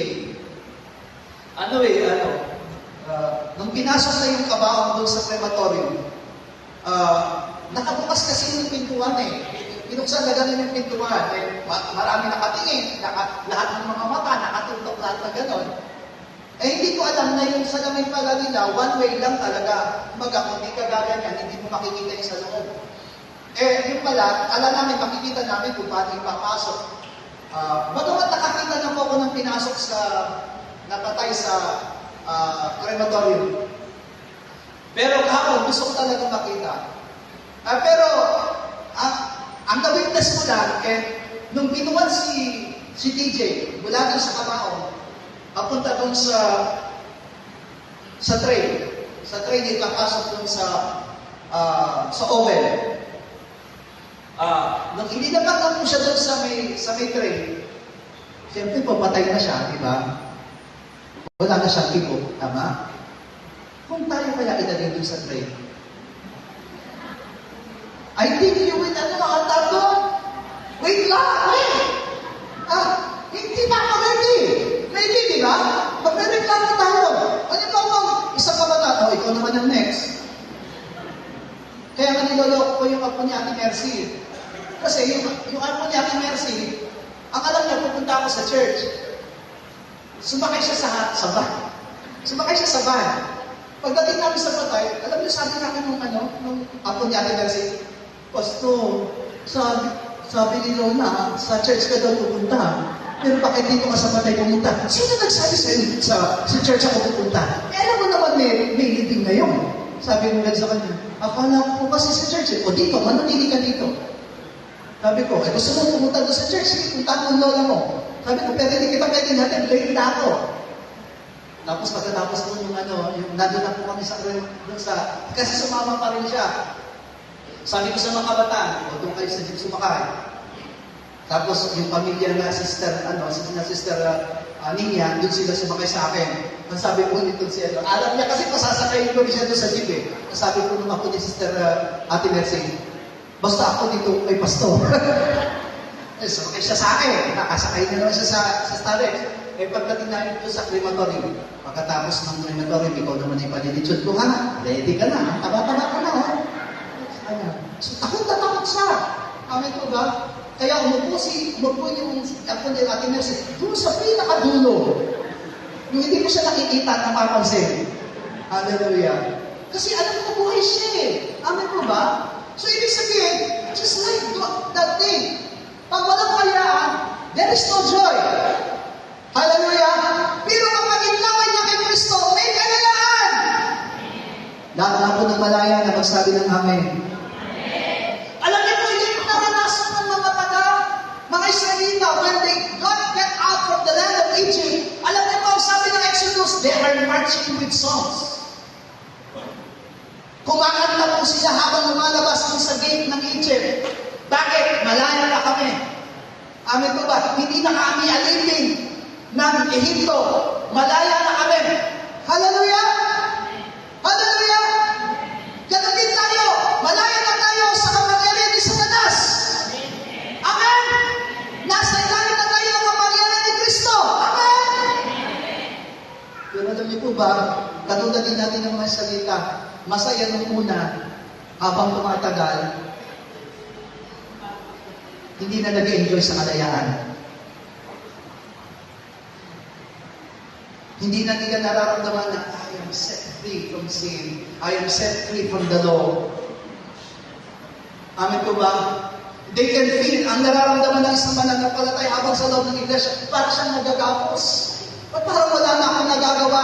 nung pinasok na yung kabaong doon sa crematorium, nakabukas kasi yung pintuan Pinuksan na gano'n yung pintuan. Marami nakatingin, lahat ng mga mata, nakatutok lahat na gano'n. Hindi ko alam na yung salamin pala nila, one way lang talaga. Kung hindi ka gaganyan, hindi mo makikita yung sa loob. Yung pala, alam namin, makikita namin kung paano yung papasok. Bagamat nakakita na po ako ng pinasok napatay sa crematorium. Pero kahapon, gusto ko talaga makita. Ang na-witness ko lang, nung binuwan si TJ, mula doon sa kabaong, papunta doon sa train. Sa train, ipapasok doon sa oven. Nung inilabag na po siya doon sa may train, siyempre papatay na siya, di ba? Wala na siyang tipo, tama? Kung tayo kaya idalhin doon sa train, I think you will makatap doon. Wait lang, hindi pa ako ready. Ready, di ba? Magre-reklamo tayo. Ano ba kung isang kabataan, ikaw naman yung next. Kaya nga niloloko ko yung apo ni Ate Mercy. Kasi yung apo ni Ate Mercy, ang alam niya, pupunta ako sa church. Sumakay siya sa van. Pagdating namin sa patay, alam niyo, sabi namin nung apo ni Ate Mercy, Pastor, sabi ni Lola, sa church ka daw pupunta. Pero bakit dito ka sa patay pumunta? Sino nagsabi sa'yo sa church ako pupunta? Alam mo naman may living ngayon. Sabi mo sa kanya, akala ko kasi sa church. O dito, manunili ka dito. Sabi ko, gusto mo pumunta doon sa church? Sige, punta mo Lola mo. Sabi ko, pero hindi kita pwede natin, late na ako. Tapos pagkatapos doon yung nandun na po kami kasi sumama pa rin siya. Sabi ko sa mga kabataan, doon kayo sa jeep sumakay. Tapos yung pamilya na sister Ninya, doon sila sumakay sa akin. Ang sabi po nito alam niya kasi pasasakayin ko rin siya doon sa jeep Ang sabi po nung ako ni Sister Ate Mercy, basta ako dito kay Pastor. Sumakay siya sa akin. Nakasakay na naman siya sa Starex. Pagdating namin doon sa crematorium, pagkatapos ng crematorium, ikaw naman yung palilitsyon ko, ready ka na, taba-taba ka na, So, takot na takot siya. Amen po ba? Kaya umupo yung ako ni Ate Mercy doon sa pinakadulo. Yung hindi ko siya nakikita at napapansin. Hallelujah. Kasi alam ko buhay siya Amen po ba? So, ibig sabihin, just like that thing. Pag walang kayaan, there is no joy. Hallelujah. Pero kapag inlaway niya kay Kristo, may kayaan. Lahat na po ng malaya na magsabi ng Amen. Alam niyo po, yung naranasan ng mga Israelita, when they got out from the land of Egypt, alam niyo po, sabi ng Exodus, they are marching with songs. Kumakanta po sila habang lumalabas dun sa gate ng Egypt. Bakit? Malaya na kami. Amen po ba? Hindi na kami alipin ng Ehipto. Malaya na kami. Hallelujah! Hallelujah! Ganun din tayo. Malaya na tayo sa kapangyarihan ni Satanas. Amen! Nasa ilalim na tayo ng kapangyarihan ni Kristo. Amen! Pero alam niyo po ba, katulad din natin ng mga salita, masaya nung una, habang tumatagal, hindi na nag-enjoy sa kalayaan. Hindi na nila nararamdaman na, I am set free from sin. I am set free from the law. Amen po ba? They can feel ang nararamdaman ng isang mananampalataya habang sa loob ng iglesia, para siyang nagagapos. Ba't parang wala na akong nagagawa?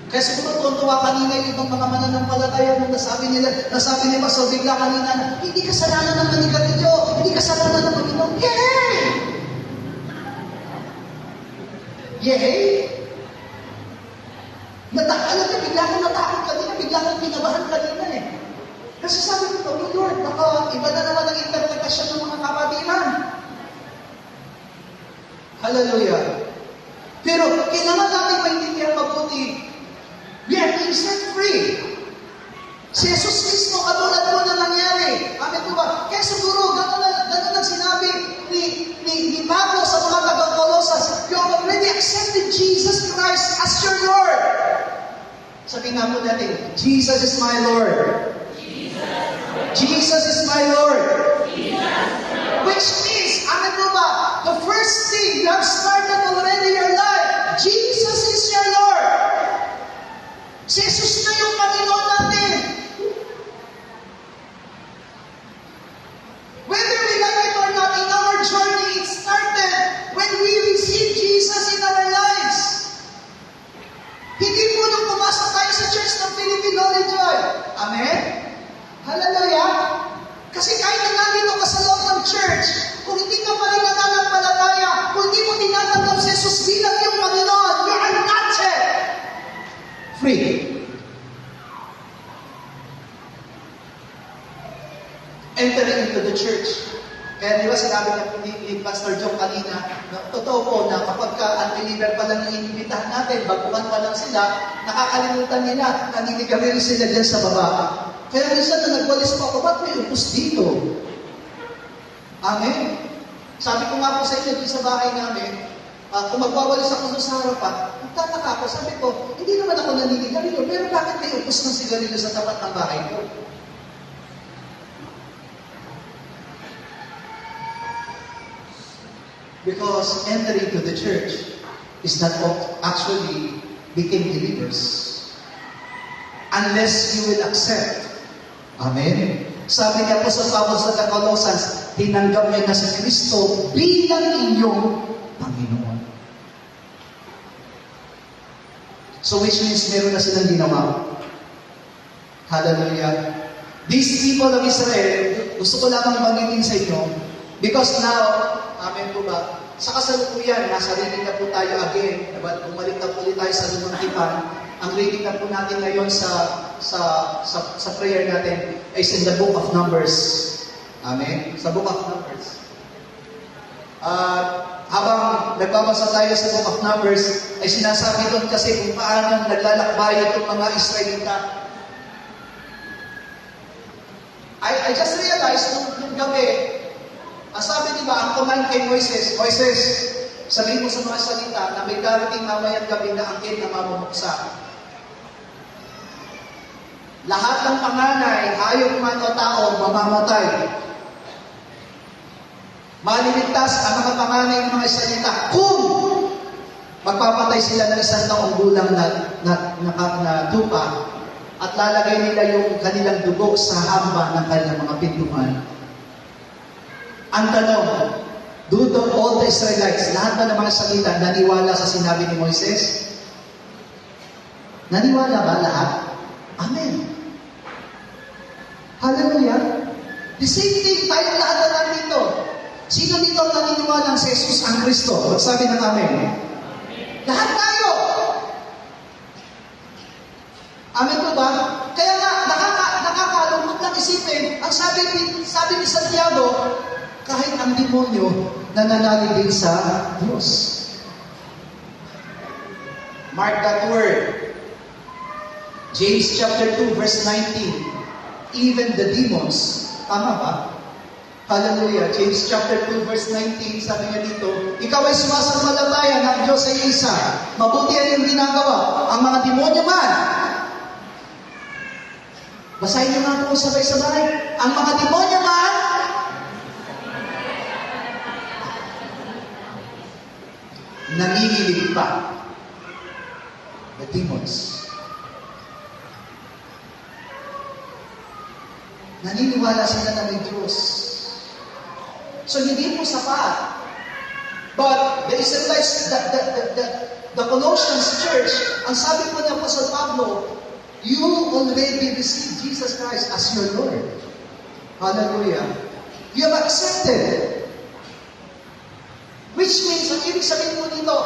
Kaya siguro tuwa kanina yung ibang mga mananampalataya nung nasabi ni Pastor bigla kanina na, hindi kasalanan ng manigarilyo, hindi kasalanan ng Panginoon. Yay! Yay! Alam niyo, bigla akong natakot kanina, bigla akong pinabahan kanina eh. Kasi sabi ko, oh Lord, baka iba na naman ang interpretasyon ng mga kapatiran. Hallelujah. Pero kailangan natin maintindihan mabuti, we are being set free. Si Jesus mismo, katulad po na nangyari. Amen po ba? Kaya siguro, ganun ang sinabi ni Pablo sa mga taga-Colosas, you have already accepted Jesus Christ as your Lord. Sabi nga po natin, Jesus is my Lord. Jesus is my Lord. Which means, amen po ba, the first thing you have started already in your life, Jesus is your Lord. Si Jesus na yung Panginoon natin. Whether we like it or not, in our journey, it started when we received Jesus in our lives. Hindi po nung pumasok tayo sa church ng Philippine Holy Joy. Amen? Hallelujah! Kasi kahit na nandito ka sa loob ng church, kung hindi ka pa rin nananampalataya, kung hindi mo tinatanggap si Jesus bilang yung Panginoon, you are not yet free. Entering into the church. Kaya di ba sinabi ni Pastor John kanina, na totoo po na kapag ka-unbeliever pa lang yung inimbitahan natin, baguhan pa lang sila, nakakalimutan nila, naninigarilyo sila dyan sa baba. Kaya minsan na nagwalis pa ako, ba't may upos dito? Amen? Sabi ko nga po sa inyo, dito sa bahay namin, kung magwawalis ako sa harapan, nagtataka ako, sabi ko, hindi naman ako naninigarilyo, pero bakit may upos ng sigarilyo sa tapat ng bahay ko? Because entering to the church is not actually become believers. Unless you will accept. Amen? Sabi niya po sa Pablo sa Colosans, tinanggap niya na si Kristo bilang inyong Panginoon. So which means meron na silang ginawa. Hallelujah. These people of Israel, gusto ko lamang banggitin sa inyo, because now, amen po ba? Sa kasalukuyan, nasa reading na po tayo again. Bumalik na po ulit tayo sa lumang tipan. Ang reading na po natin ngayon sa prayer natin is in the book of Numbers. Amen? Sa book of Numbers. Habang nagbabasa tayo sa book of Numbers, ay sinasabi doon kasi kung paano naglalakbay itong mga Israelita. I just realized nung gabi, sabi diba, ang command kay Moises, Moises, sabihin mo sa mga salita na may darating mamayang gabi na angkin na mamumuksa. Lahat ng panganay, hayop man o tao, mamamatay. Maliligtas ang mga panganay ng mga salita kung magpapatay sila ng 1 taong gulang na tupa at lalagay nila yung kanilang dugo sa hamba ng kanilang mga pintuan. Ang tanong, do all the Israelites, lahat ba ng mga salita, naniwala sa sinabi ni Moises? Naniwala ba lahat? Amen. Hallelujah. The same thing, tayong lahat na nandito. Sino dito ang naniniwala sa Jesus ang Kristo? Magsabi ng Amen. Lahat tayo. Amen po ba? Kaya nga, nakakalungkot lang isipin, ang sabi ni Santiago, kahit ang demonyo nananalig din sa Diyos. Mark that word. James chapter 2 verse 19. Even the demons. Tama ba? Hallelujah. James chapter 2 verse 19, sabi niya dito, ikaw ay sumasampalataya ng Diyos ay isa. Mabuti ang iyong ginagawa. Ang mga demonyo man. Basahin niyo nga po sabay-sabay. Ang mga demonyo man, nanginginig pa. The demons. Naniniwala sila na may Diyos. So hindi po sapat. But the Israelites, the Colossians church, ang sabi po ni Apostle Pablo, you already received Jesus Christ as your Lord. Hallelujah. You have accepted. Which means, ang ibig sabihin po dito,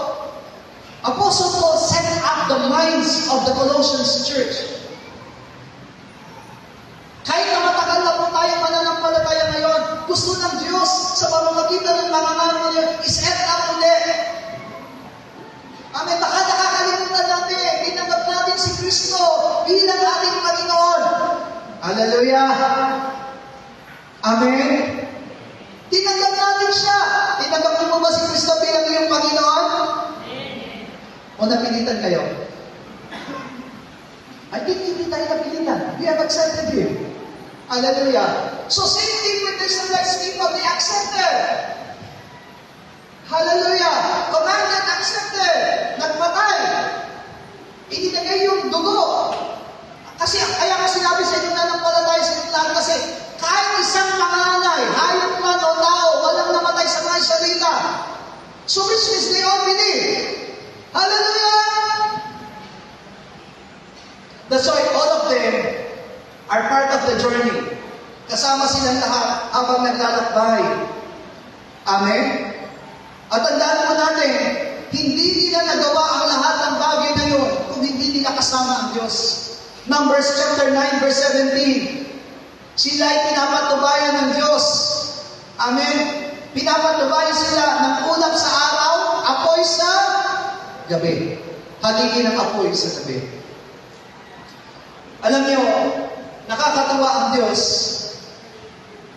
Apostle Paul set up the minds of the Colossians church. Kahit na matagal na po tayong mananampalataya ngayon, gusto ng Diyos sa pamamagitan ng mga ngalan niya, is-set up ulit. Amen. Baka nakakalimutan natin, tinanggap natin si Kristo bilang ating Panginoon. Hallelujah. Amen. Tinanggap natin siya. Tinanggap niyo mo ba si Kristo bilang iyong Panginoon? O napilitan kayo? I think hindi tayo napilitan. We have accepted Him. Hallelujah. So same thing with the Israelites people, they accepted. Hallelujah. Commanded, accepted. Nagpatay. Itinagay yung dugo. Kasi kaya ko sinabi sa inyo na nampalataya sa inyo lahat kasi kahit isang panganay, hayop man o tao, walang namatay sa mga Israelita. So which means they all believe. Hallelujah. That's why all of them are part of the journey. Kasama silang lahat habang naglalakbay. Amen? At tandaan mo natin, hindi nila nagawa ang lahat ng bagay na yun kung hindi nila kasama ang Diyos. Numbers chapter 9 verse 17. Sila ay pinapatubayan ng Diyos. Amen? Pinapatubayan sila ng ulap sa araw, apoy sa gabi. Haligi ng apoy sa gabi. Alam niyo, nakakatawa ang Diyos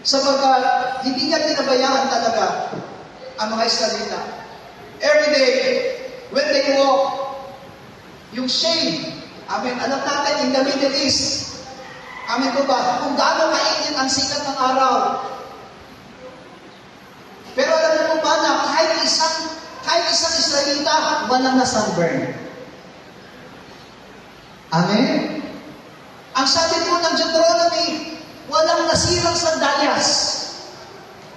sapagkat hindi niya tinabayaan talaga ang mga Israelita. Every day, when they walk, yung shade, amen, alam natin in the Middle East, amen po ba, kung gaano kainit ang sikat ng araw. Pero alam niyo po ba na kahit isang Israelita, walang na-sunburn. Amen? Ang sabi po ng Deuteronomy, walang nasirang sandalyas.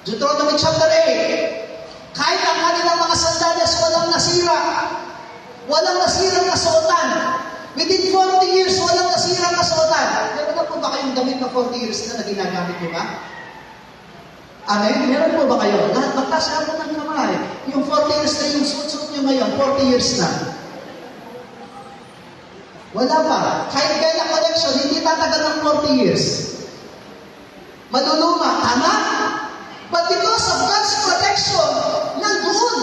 Deuteronomy chapter 8, kahit ang kanilang mga sandalyas walang nasira. Walang nasirang kasuotan. Within 40 years, walang nasirang kasuotan. Meron na po ba kayong damit na 40 years na ginagamit nyo ba? Amen? Meron po ba kayo? Lahat magkasama ng kamay. Yung 40 years na yung suot-suot nyo ngayon, 40 years na. Wala pa. Kahit Bella Collection, hindi tatagal ng 40 years. Maluluma. Tama? But because of God's protection, nandoon.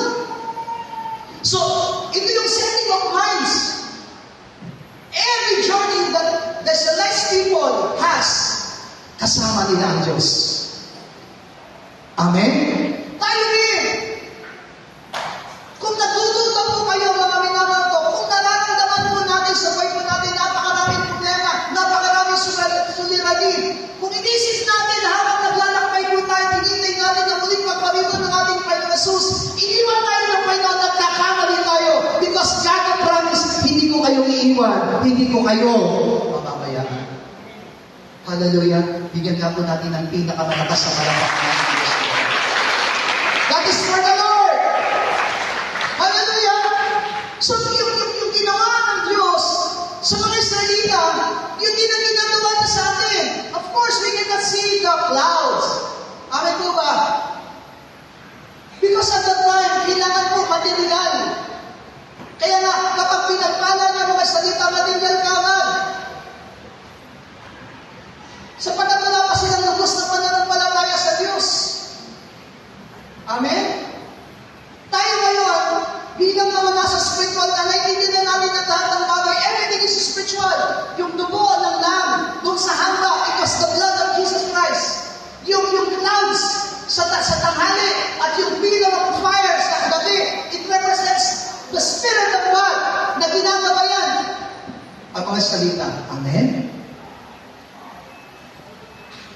So, ito yung setting of minds. Every journey that the Israelite people has, kasama nila ang Diyos. Amen? Tayo rin. Kung natututo po kayo, mga minamahal ko, kung nararamdaman po natin sa buhay po natin, napakaraming problema, napakaraming suliranin. Kung inisip natin habang naglalakbay po tayo, hinintay natin na muling pagpabito ng ating Panginoon Jesus, iniwan tayo ng Panginoon at nagkakamali tayo because God promised, hindi ko kayo iiwan, hindi ko kayo mababayaan. Hallelujah. Bigyan nga po natin ng pinakamalakas na palakpakan. That is for the Lord. Hallelujah. So yung ginawa ng Diyos sa mga Israelita, yung din ang ginagawa niya sa atin. Of course, we cannot see the clouds. Amen po ba? Because at that time, kailangan po material. Kaya nga, kapag pinagpala niya mga salita, material ka agad. Sapagkat wala pa silang lubos na pananampalataya sa Diyos. Amen? Tayo ngayon, bilang mga nasa spiritual na naiintindihan natin ang lahat ng bagay, everything is spiritual. Yung dugo ng lamb, doon sa hamba, it was the blood of Jesus Christ. Yung clouds sa tanghali at yung pillar of fire sa gabi, it represents the Spirit of God na ginagabayan ang mga salita. Amen?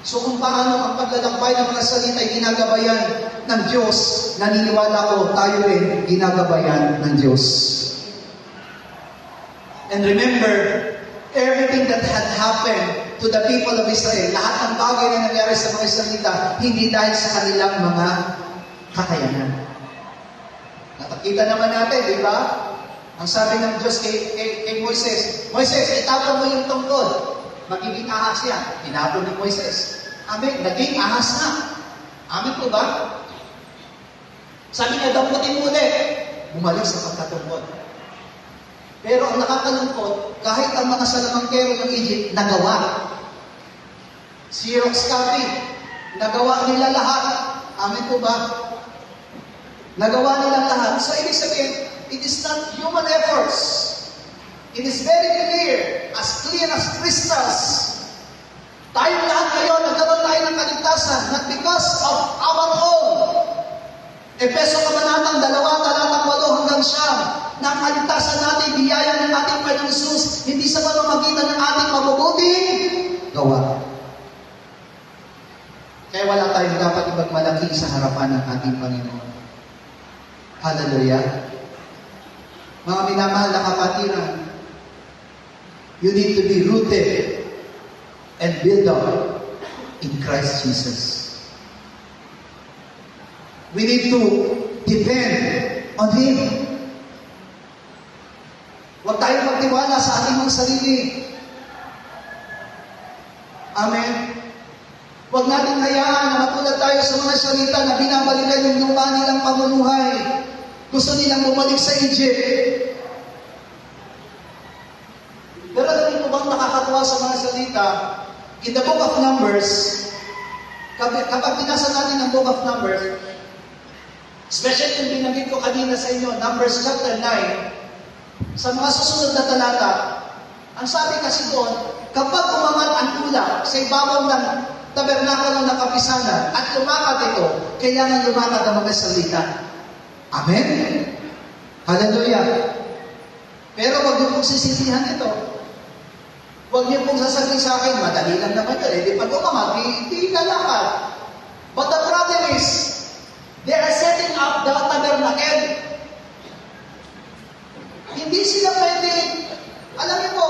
So kung paano ang paglalakbay ng mga salita ay ginagabayan ng Diyos, naniniwala ko tayo rin ginagabayan ng Diyos. And remember, everything that had happened to to the people of Israel. Lahat ng bagay na nangyari sa mga Israelita, hindi dahil sa kanilang mga kakayanan. Nakakita naman natin, di ba? Ang sabi ng Diyos kay Moises, Moises, itapon mo yung tungkod. Magiging ahas yan. Tinapon ni Moises. Amen. Naging ahas na. Amen po ba? Sabi niya, damputin mo ulit. Bumalik sa pagkatungkod. Pero ang nakakalungkot, kahit ang mga salamangkero ng Egypt, nagawa. Xerox copy. Nagawa nila lahat. Amen po ba? Nagawa nila lahat. So, ibig sabihin, it is not human efforts. It is very clear as crystals. Tayong lahat ngayon, nagkaroon tayo ng kaligtasan, not because of our own. Efeso Kabanatang 2, talatang 8 hanggang 9, na ang kaligtasan natin, biyaya ng ating Panginoong Hesus, hindi sa pamamagitan ng ating mabubuting gawa. Kaya wala tayong dapat ibagmalaki sa harapan ng ating Panginoon. Hallelujah. Mga minamahal na kapatiran, you need to be rooted and built up in Christ Jesus. We need to depend on Him. Huwag tayong magtiwala sa ating mga sarili. Amen. Huwag natin hayaan na matulad tayo sa mga salita na binabalikan yung lupa nilang pamumuhay. Gusto nilang bumalik sa Egypt. Pero alam niyo bang nakakatuwa sa mga salita? In the book of Numbers, kapag binasa natin ang book of Numbers, especially yung binanggit ko kanina sa inyo, Numbers chapter 9, sa mga susunod na talata, ang sabi kasi doon, kapag umangat ang ulap sa ibabaw ng tabernakulo ng kapisanan at lumakad ito, kailangan lumakad ang mga salita. Amen? Hallelujah! Pero wag niyo pong sisisihan ito. Huwag niyo pong sasabihin sa akin, madali lang naman yun. Di pag umangat, hindi lalakad. But the problem is, they are setting up the tabernacle. Hindi sila pwede, alam niyo po,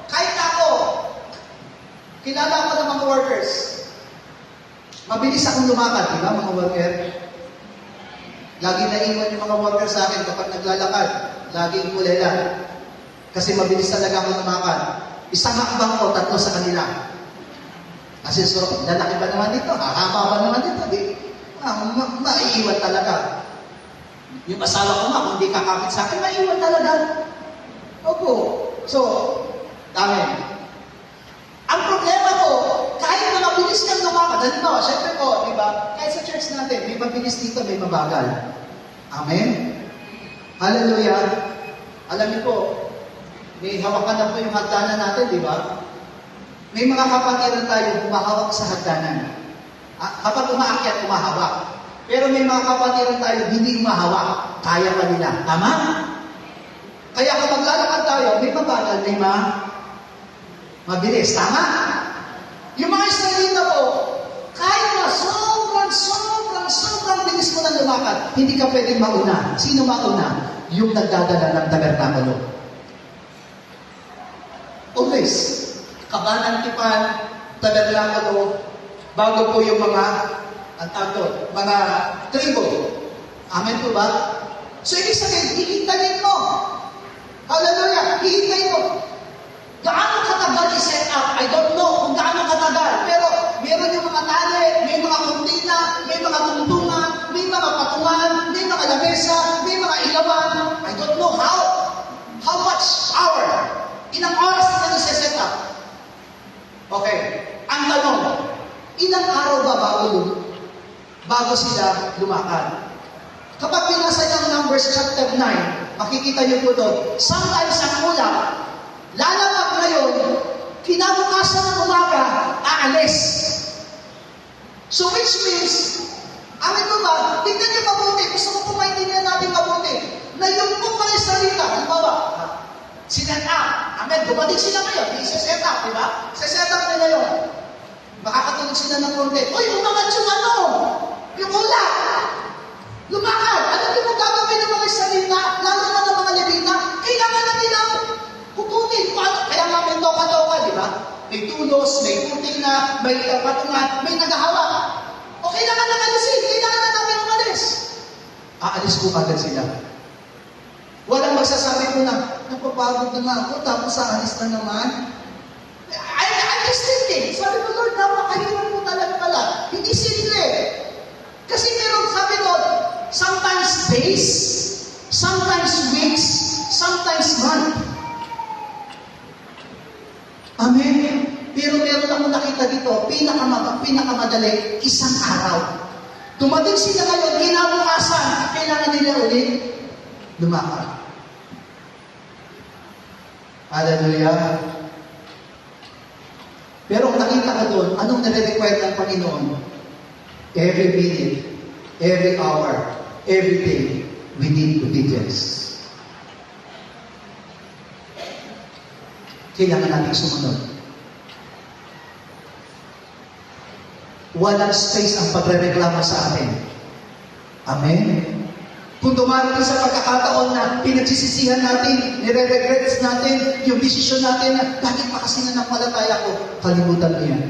kahit ako, kilala ko ng mga workers. Mabilis akong lumakad, di ba mga worker? Lagi naiwan yung mga worker sa akin kapag naglalakad. Laging kulela. Kasi mabilis talaga akong lumakad. Isang hakbang ko, 3 sa kanila. Kasi so, lalaki ba naman dito? Hahaba ba naman dito? Maiiwan talaga. Yung asawa ko nga, kung hindi kakapit sa akin, maiiwan talaga. Opo. So, dami. Ang problema ko, kahit na mabilis kang lumakad, halimbawa, syempre po, di ba? Kahit sa church natin, may mabilis dito, may mabagal. Amen? Hallelujah! Alam niyo po, may hawakan na po yung hagdanan natin, di ba? May mga kapatiran tayo humahawak sa hagdanan. Kapag umaakyat, umahawak. Pero may mga kapatiran tayo hindi umahawak. Kaya pa nila. Tama? Kaya kapag lalakad tayo, may mabagal, may mabilis. Tama? Yung mga Israelita po, kahit na sobrang bilis mo na lumakad, hindi ka pwedeng mauna. Sino mauna? Yung nagdadala ng tabernakulo. Always, kabanang tipan, tabernakulo, bago po yung mga tribo. Amen po ba? So, ibig sabihin, hihintayin mo. Hallelujah! Hihintayin mo. Gaano katagal i-set up? I don't know kung gaano katagal. Pero, meron yung mga tali, may mga kuntina, may mga tungtungan, may mga patungan, may mga lamesa, may mga ilawan. I don't know how much hour. Ilang oras na i-set up? Okay. Ang tanong, ilang araw ba bago sila lumakad? Kapag binasa niyo ang Numbers chapter 9, makikita niyo po doon, sometimes ang ulap, lalapag ngayon, kinabukasan ng umaga, aalis. So which means, amin mo ba, tignan niyo mabuti, gusto ko po maintindihan natin mabuti, na yung pong mga salita, halimbawa, sinet up, amen, bumalik sila ngayon, isa-set up, di ba? Isa-set up nila yun. Makakatulog sila ng konti. Uy, umangat yung ulap. Lumakad. Alam niyo kung gagawin ng mga salita, lalo na ng mga Levita, kailangan na nilang hukutin. Kaya nga may toka-toka, di ba? May 2 tulos, may puti na, may patungan, may nagahawak. O kailangan na alisin, kailangan na namin umalis. Aalis ko agad sila. Walang magsasabi ko na, napapagod na nga ako, tapos aalis na naman. I'm just thinking, sabi ko, Lord, napakahirap mo talaga pala. Hindi simple. Kasi meron, sabi ko, sometimes days, sometimes weeks, sometimes month. Amen. Pero meron akong nakita dito, pinakamadali, isang araw. Dumating sila ngayon, kinabukasan, kailangan nila ulit lumakad. Hallelujah. Pero kung nakita ka doon, anong nare-require ng Panginoon? Every minute, every hour, every day, we need obedience. Kailangan natin sumunod. Walang space ang pagre-reklamo sa atin. Amen? Kung dumarating sa pagkakataon na pinagsisisihan natin, nire-regrets natin, yung desisyon natin na, bakit pa kasi nanampalataya ko? Kalimutan mo yan.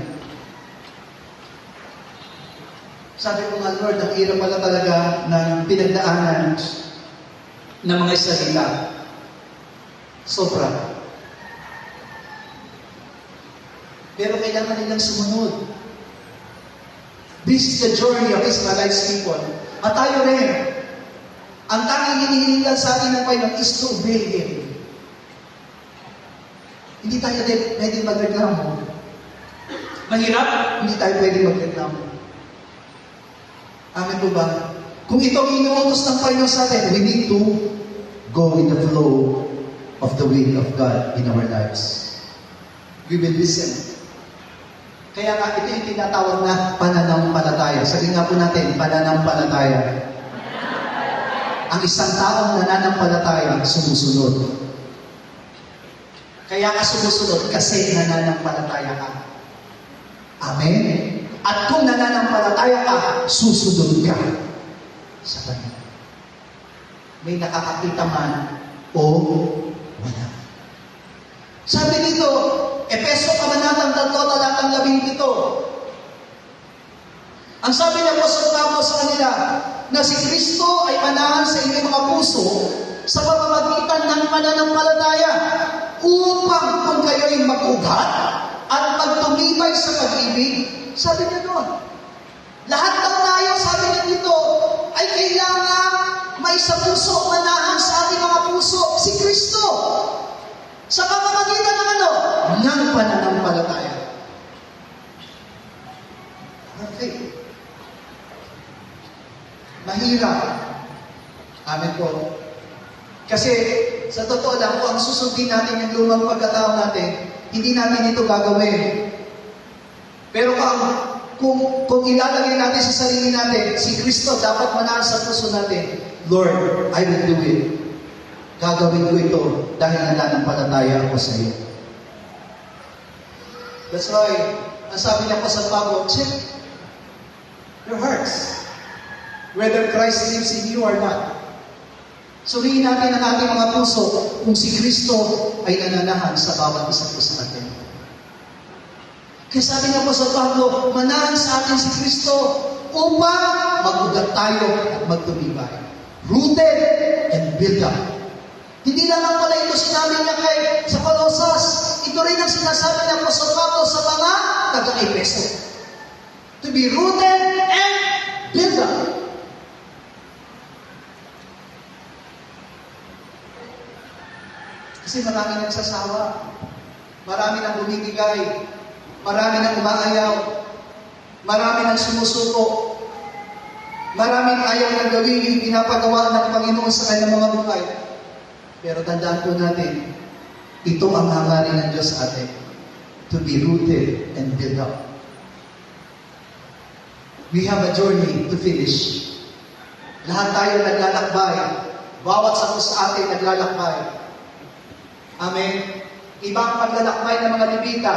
Sabi ko nga, Lord, ang hirap pala talaga ng pinagdaanan ng mga salita. Sobra. Pero kailangan nilang sumunod. This is the journey of Israelites people. At tayo rin, ang tanging hinihingilan sa atin ng Panginoon is to obey Him. Hindi tayo pwede magreklamo. Mahirap? Hindi tayo pwede magreklamo. Amen po ba? Kung ito ang inuutos ng Panginoon sa atin, we need to go with the flow of the will of God in our lives. We will listen. Kaya nga, ito yung tinatawag na pananampalataya. Sabihin nga po natin, pananampalataya. Ang isang taong nananampalataya, sumusunod. Kaya ka sumusunod kasi nananampalataya ka. Amen? At kung nananampalataya ka, susunod ka sa Kanya. May nakakakita man o wala. Sabi dito, Efeso Kabanatang 3, talatang 17. Ang sabi ng Apostol Pablo sa kanila, na si Kristo ay manahan sa inyong mga puso sa pamamagitan ng pananampalataya upang kung kayo'y mag-ugat at magtumibay sa pag-ibig. Sabi niya doon, lahat ng tayo, sabi niya dito, ay kailangan may sa puso, manahan sa ating mga puso, si Kristo. Sa pamamagitan ng ano? Ng pananampalataya. Okay. Mahirap. Amen po. Kasi, sa totoo lang, kung ang susundin natin yung lumang pagkatao natin, hindi natin ito gagawin. Pero kung ilalagay natin sa sarili natin, si Kristo dapat manahan sa puso natin, Lord, I will do it. Gagawin ko ito dahil nananampalataya ako sa iyo. That's why, ang sabi niya po sa Pablo, check your hearts. Whether Christ lives in you or not. Suriin natin ang ating mga puso kung si Kristo ay nananahan sa bawat isa po sa atin. Kaya sabi niya po sa Pablo, manahan sa atin si Kristo upang mag-ugat tayo at magtumibay. Rooted and built up. Hindi lang pala ito sinabi niya sa Colossus. Ito rin ang sinasabi niya po sa Pablo sa mga taga-Efeso. To be rooted and built up. Kasi marami nang sasawa, marami nang bumibigay, marami nang umaayaw, marami nang sumusuko, maraming ayaw nang gawin yung pinapagawa ng Panginoon sa kanyang mga buhay. Pero tandaan po natin, ito ang hangarin ng Diyos sa atin, to be rooted and built up. We have a journey to finish. Lahat tayo naglalakbay, bawat sa atin naglalakbay. Amen. Ibang paglalakbay ng mga Levita.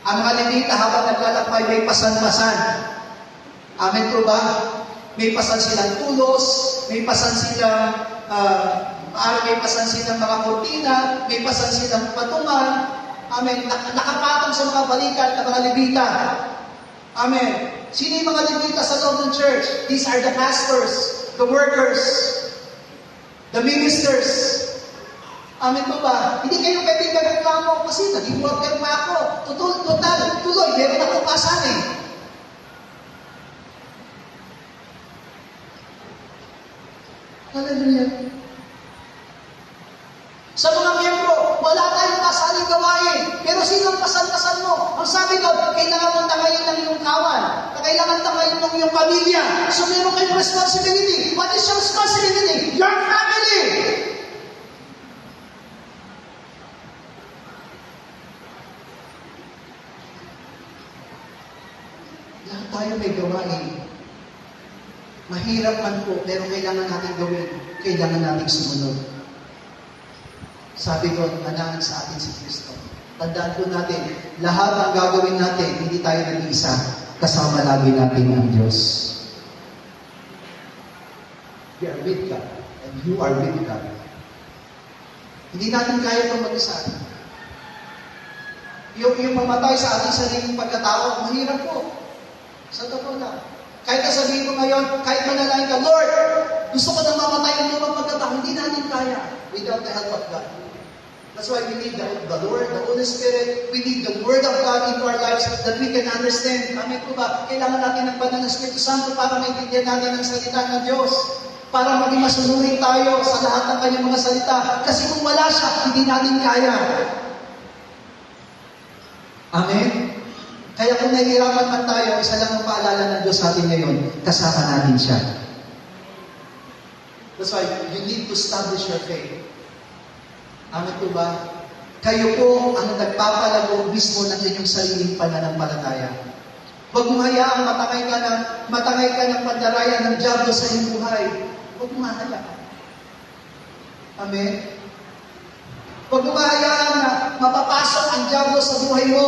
Ang mga Levita habang naglalakbay may pasan-pasan. Amen po ba? May pasan silang tulos, may pasan silang may pasan silang mga kortina, may pasan silang patungan. Amen. Nakapatong sa mga balikat ng mga Levita. Amen. Sino yung mga Levita sa loob ng church? These are the pastors, the workers, the ministers. Amen po ba? Hindi kayo pwede magreklamo kasi naging worker pa ako. Tuloy, meron ako pasan eh. Hallelujah. Sa mga miyembro, wala tayong pasaling gawain. Pero sino ang pasal-pasal mo? Ang sabi ko, kailangan mong tangayin ng iyong kawan. Kailangan tangayin ng iyong pamilya. So meron kayong responsibility. What is your responsibility? Your family! Lahat tayo may gawain. Mahirap man po, pero kailangan natin gawin. Kailangan natin sumunod. Sabi ko, manangin sa atin si Kristo. Tandaan po natin, lahat ng gagawin natin, hindi tayo nag-iisa. Kasama lagi natin ang Diyos. We are with God, and you are with God. Hindi natin kaya itong mag-isa. Yung mamatay sa ating sariling pagkatao, mahirap po. Sa totoo lang. Kahit sabihin ko ngayon, kahit manalain ka, Lord, gusto ko na mamatay ang lumang pagkatao, hindi natin kaya without the help of God. That's why we need the Lord, the Holy Spirit. We need the Word of God into our lives that we can understand. Amen po ba? Kailangan natin ng banal na Espiritu Santo para maintindihan natin ang salita ng Diyos. Para maging masunurin tayo sa lahat ng kanyang mga salita. Kasi kung wala siya, hindi natin kaya. Amen? Kaya kung nahihirapan man tayo, isa lang ang paalala ng Diyos sa atin ngayon, kasama natin siya. That's why you need to establish your faith. Amen po ba? Kayo po ang nagpapalago mismo ng inyong sariling pananampalataya. Huwag mong hayaang matangay ka ng pandaraya ng diablo sa iyong buhay. Huwag mong hayaan. Amen? Huwag mong hayaan na mapapasok ang diablo sa buhay mo.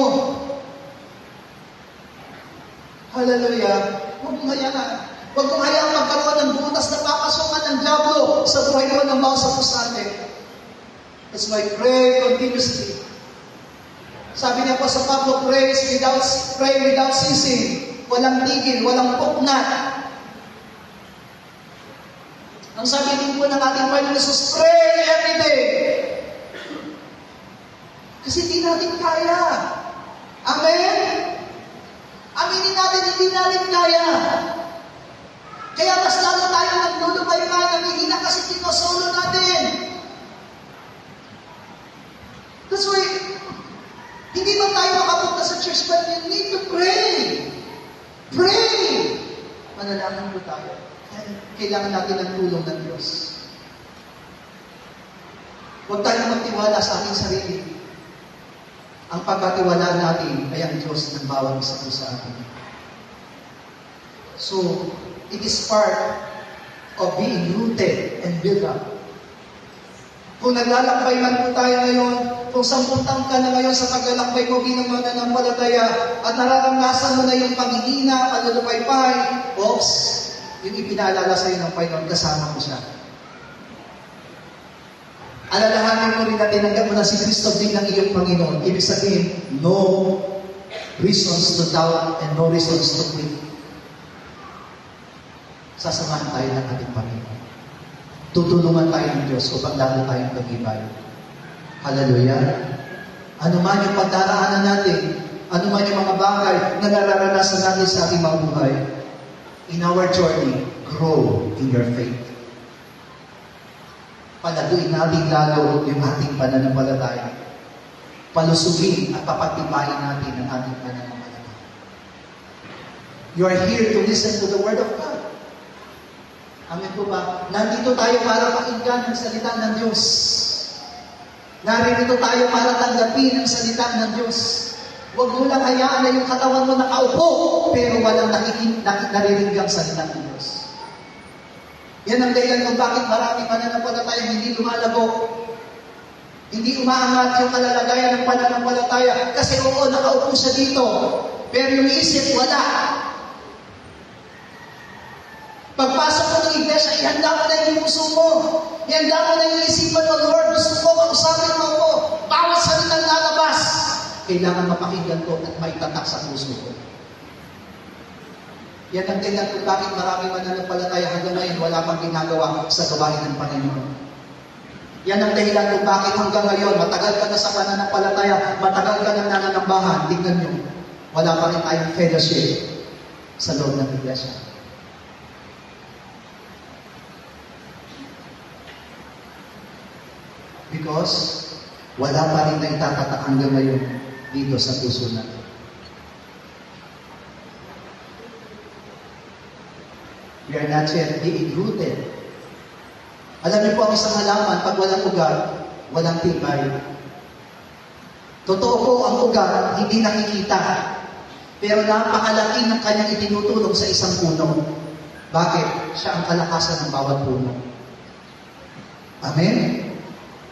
Hallelujah. Huwag mong hayaan. Huwag mong hayaan magkaroon ng butas na papasokan ng diablo sa buhay mo ng mga sapusate. That's why pray continuously. Sabi niya po sa Pablo, pray without ceasing. Walang tigil, walang puknat. Ang sabi din po ng ating Panginoon Jesus, pray every day. Kasi hindi natin kaya. Amen? Aminin natin, hindi natin kaya. Kaya mas lalo tayo naglulubay pa, nangihina kasi tinosolo natin. That's why, hindi man tayo makapunta sa church, but you need to pray. Pray! Manalangin po tayo. Kailangan natin ang tulong ng Diyos. Huwag tayo magtiwala sa ating sarili. Ang pagkatiwala natin ay ang Diyos ng bawat isa po sa atin. So, it is part of being rooted and built up. Kung naglalakbay man po tayo ngayon, kung 10 taon ka na ngayon sa paglalakbay mo bilang mananampalataya at nararamdasan mo na yung panghihina, panlulupaypay, oops, yung ipinaalala sa iyo ng Panginoon, kasama mo siya. Alalahanin mo rin na tinanggap mo na si Kristo bilang iyong Panginoon. Ibig sabihin, no reasons to doubt and no reasons to quit. Sasamahan tayo ng ating Panginoon. Tutulungan tayo ng Diyos upang lalo tayong pag-ibay. Hallelujah. Ano man yung pagdaraanan natin, ano man yung mga bagay na nararanasan natin sa ating mga buhay, in our journey, grow in your faith. Palaguin natin lalo yung ating pananampalataya. Palusugin at papagtibayin natin ang ating pananampalataya. You are here to listen to the Word of God. Amen po ba? Nandito tayo para pakinggan ang salita ng Diyos. Narito tayo para tanggapin ang salita ng Diyos. Huwag mo lang hayaan na yung katawan mo nakaupo, pero walang naririnig ang salita ng Diyos. Yan ang dahilan kung bakit marami pananampalataya hindi lumalago. Hindi umaangat yung kalalagayan ng pananampalataya. Kasi oo, nakaupo siya dito. Pero yung isip, wala. Pagpasok mo ng iglesia, ihanda mo na yung puso mo. Ihanda mo na yung isipan mo, Lord, gusto ko, kausapin mo ako. Bawat salitang lalabas, kailangan mapakinggan ko at maitatak sa puso ko. Yan ang dahilan kung bakit maraming mananampalataya hanggang ngayon wala pang ginagawa sa gawain ng Panginoon. Yan ang dahilan kung bakit hanggang ngayon matagal ka na sa pananampalataya, matagal ka na nananambahan. Tingnan nyo, wala pa rin tayong fellowship sa loob ng iglesia. Because wala pa rin na itatatak hanggang ngayon dito sa puso natin. We are not yet being rooted. Alam niyo po ang isang halaman, pag walang ugat, walang tibay. Totoo po, ang ugat hindi nakikita. Pero napakalaki ng kanyang itinutulong sa isang puno. Bakit? Siya ang kalakasan ng bawat puno. Amen?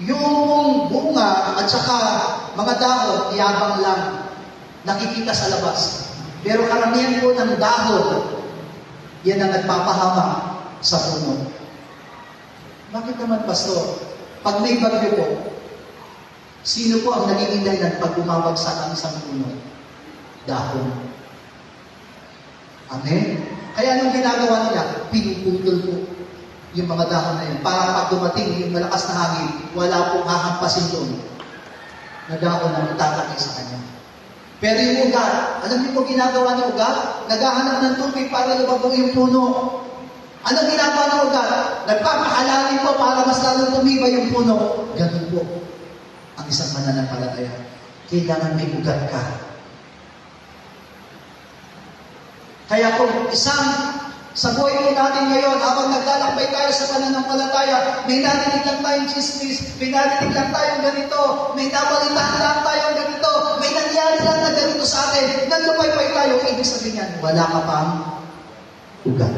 Yung bunga at saka mga dahon, yabang lang. Nakikita sa labas. Pero karamihan po ng dahon, yan ang nagpapahama sa puno. Bakit naman, Pastor? Pag may bagyo po, sino po ang nagiging dahilan pag bumabagsak ang isang puno? Dahon. Amen? Kaya anong ginagawa nila? Pinuputol po yung mga dahon na yun. Para pag dumating yung malakas na hangin, wala pong hahampasin doon na dahon na itatake sa kanya. Pero yung ugat, alam niyo po ginagawa ng ugat? Naghahanap ng tubig para lumabog yung puno. Anong ginagawa ng ugat? Nagpapakalalim po para mas lalong tumibay yung puno. Ganun po ang isang mananampalataya. Kailangan may ugat ka. Kaya kung sa buhay po natin ngayon, habang naglalakbay tayo sa pananampalataya, may narinig lang tayong chismis, may narinig lang tayong ganito, may nabalitaan lang tayong ganito, may nangyari lang na ganito sa atin, naglumaypay tayo, ibig sabihin yan, wala ka pang ugat.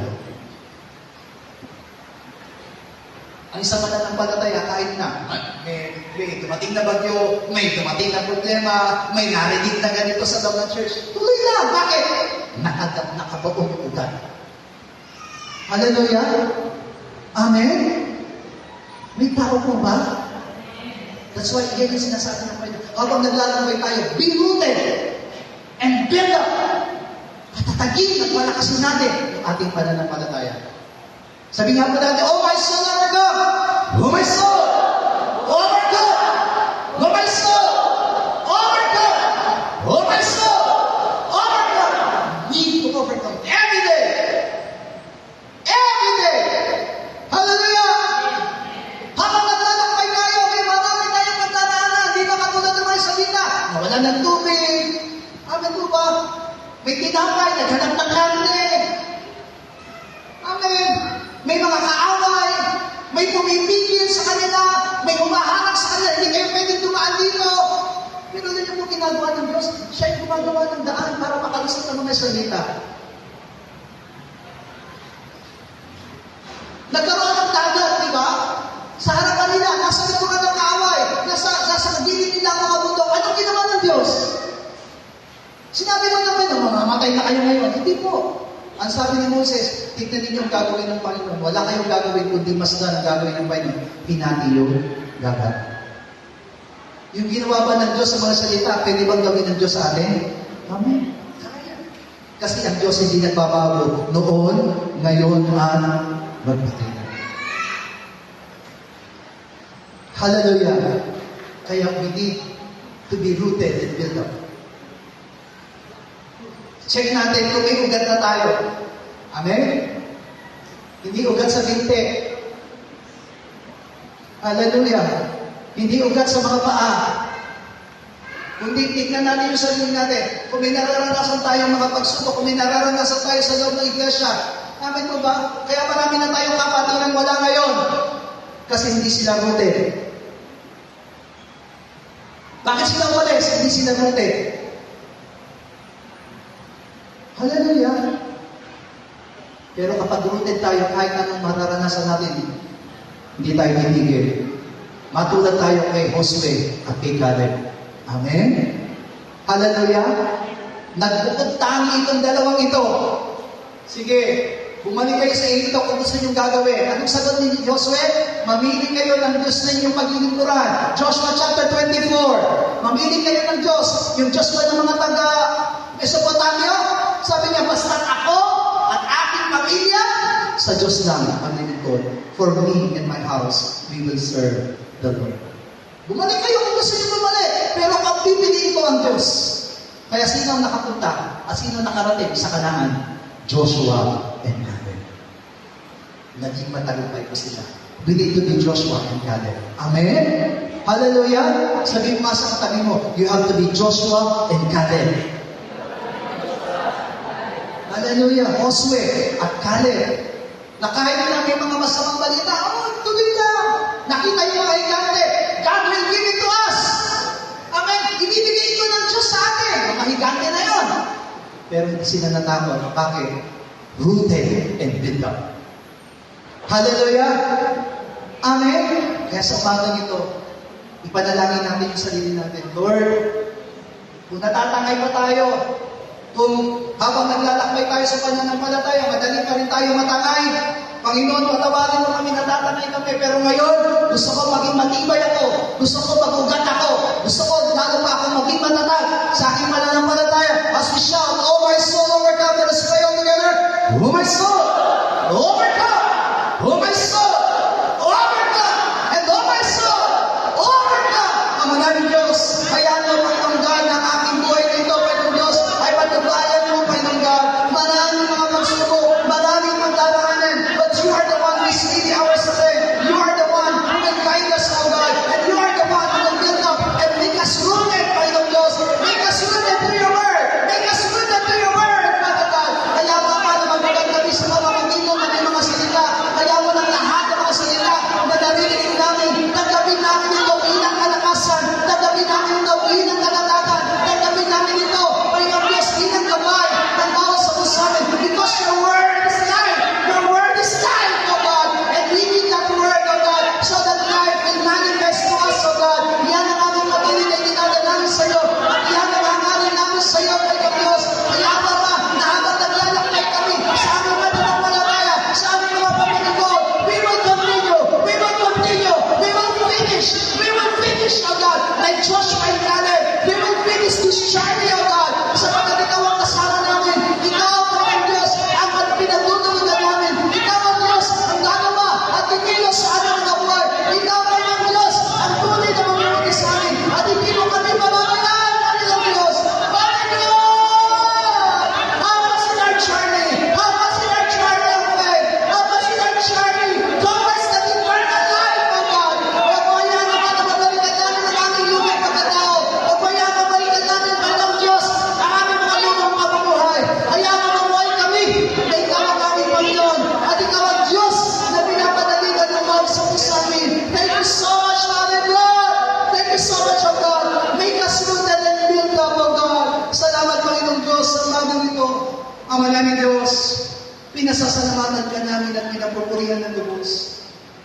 Ang isang mananampalataya, kahit na may dumating na bagyo, may dumating na problema, may narinig na ganito sa loob ng church, tuloy lang. Bakit? Nakabaong yung ugat. Hallelujah? Amen? May tao po ba? That's why, yan yung sinasabi ng Panginoon. Habang naglalakbay tayo, be rooted and build up. Patatagin at palakasin natin yung ating pananampalataya. Sabi nga po natin, oh my soul, our God! Oh my soul! Oh my God! Oh my soul! Oh my God! Oh my soul! Oh my God! Need to overcome every day! Every day! Hallelujah! Habang naglalakbay tayo, may marami tayong pagdadaanan. Hindi na katulad ng mga salita. Nawalan ng tubig. Amen po ba? May tinapay, naghanap ng karne. Amen. May mga kaaway. May pumipigil sa kanila. May humaharap sa kanila. Hindi kayo pwedeng dumaan dito. Pero yun yung ginagawa ng Diyos. Siya yung gumagawa ng daan para makalusot ang mga salita. Nagkaroon ng dagat, di ba? Sa harapan nila, nasa likuran ng kaaway, nasa gilid nila ang mga bundok. Anong ginawa ng Diyos? Sinabi mo naman, mamamatay na kayo ngayon. Hindi po. Ang sabi ni Moses, tignan ninyo ang gagawin ng Panginoon. Wala kayong gagawin, kundi mas na ang gagawin ng Panginoon. Hinati yung dagat. Yung ginawa ba ng Diyos sa mga salita, pwede bang gawin ng Diyos sa atin? Amen. Kasi ang Diyos hindi nagbabago noon, ngayon, at magpatuloy. Hallelujah. Kaya we need to be rooted and built up. Check natin kung may ugat na tayo. Amen? Hindi ugat sa binti. Hallelujah. Hindi ugat sa mga paa. Kundi tignan natin yung sarili natin. Kung may nararanasan tayong mga pagsubok, kung may nararanasan tayo sa loob ng iglesia, amen mo ba? Kaya marami na tayong kapatiran wala ngayon. Kasi hindi sila rooted. Bakit sila walis? Hindi sila rooted. Hallelujah. Pero kapag rooted tayo, kahit anong mararanasan natin, hindi tayo titigil. Matulad tayo kay Josue at kay Caleb. Amen? Hallelujah. Nagbukod tangi itong dalawang ito. Sige, Bumalik kayo sa Egypto kung gusto niyong gagawin. Anong sagot ni Josue? Mamili kayo ng Diyos na inyong paglilingkuran. Joshua chapter 24. Mamili kayo ng Diyos. Yung Diyos ba ng mga taga Mesopotamia? Sabi niya, basta ako at aking pamilya, sa Diyos lang ang lilingkod. For me and my house, we will serve the Lord. Bumalik kayo kung gusto niyo bumalik. Pero kung pipiliin ko ang Diyos. Kaya sino ang nakapunta at sino nakarating sa Kanaan? Joshua and Caleb. Naging matagumpay po sila. We need to be Joshua and Caleb. Amen? Hallelujah! Sabihin mo sa katabi mo, you have to be Joshua and Caleb. Hallelujah! Josue at Caleb. Na kahit na may mga masamang balita, tuloy lang. Nakita yung mga higante. God will give it to us. Amen? Ibibigay ito ng Diyos sa atin. Mga higante na yon. Pero hindi sila natakot. Bakit? Rooted and built up. Hallelujah! Amen? Kaya sa umagang ito, ipanalangin natin yung sarili natin. Lord, kung natatangay pa tayo, kung habang naglalakbay tayo sa pananampalataya, madali pa rin tayo matangay. Panginoon, patawarin mo kami, natatangay kami. Pero ngayon, gusto ko maging matibay ako. Gusto ko magugat ako. Gusto ko lalo pa ako maging matatag sa aking pananampalataya. As we shout, oh my soul, overcome. Let us pray all together. Oh my soul, overcome. Oh my soul, overcome. And oh my soul, overcome. Ang maraming Diyos, hayaan mo, Panginoong God, ng aking buhay na ito, Panginoong Diyos, ay patubayan mo, Panginoong God. Maraming mga pagsubok, maraming magdadaanan, but you are the one who is leading our strength. You are the one who will guide us, O God. And you are the one who will build up and make us rooted, Panginoong Diyos. Make us rooted to your word. Make us rooted to your word, Father God. Kaya paano magbagal kami sa mga pamilya ng mga salita. Kaya mo ng lahat ng mga salita na narinig namin. Tanggapin namin ito bilang kalakasan. Tanggapin namin ito bilang kalatagan. Tanggapin namin ito, Panginoong Diyos, bilang gabay ng bawat sa puso namin. Because your word is life. Your word is life, O God. And we need that word, O God, so that life will manifest to us, O God. Yan ang aming pagkiling na dinadalamin sa iyo. At yan ang hangarin namin sa iyo, Panginoong Diyos. Kaya pa na habang naglalakbay kami sa aming pananampalataya, sa aming mga pagkiligod, we will continue, we will continue, we will finish, O God, like Joshua and Caleb. We will finish this journey, O God, sapagkat ikaw ang kasama namin. Ikaw, Panginoong Diyos, ang pinatutulugan namin. Ikaw ang Diyos, ang gagawa at kikilos sa aming mga buhay. Ikaw, Panginoong Diyos, ang tunay na mamimili sa amin. At hindi mo kami pababayaan, Panginoong Diyos. Panginoon! Help us in our journey. Help us in our journey of faith. Help us in our journey towards the eternal life, O God. O kaya naman na mabalikan namin ang aming lumang pagkatao. O kaya mabalikan namin, Panginoong Diyos, ang aming mga lumang pamumuhay. Kaya mamuhay kami na ikaw ang aming Panginoon. At ikaw ang Diyos na pinapadaligan ng bawat sa puso amin. Thank you so much, Father God. Thank you so much, O God. Make us rooted and built up, O God. Salamat, Panginoong Diyos, sa umagang ito. Ama namin Diyos, pinasasalamatan ka namin at pinapupurihan ng lubos.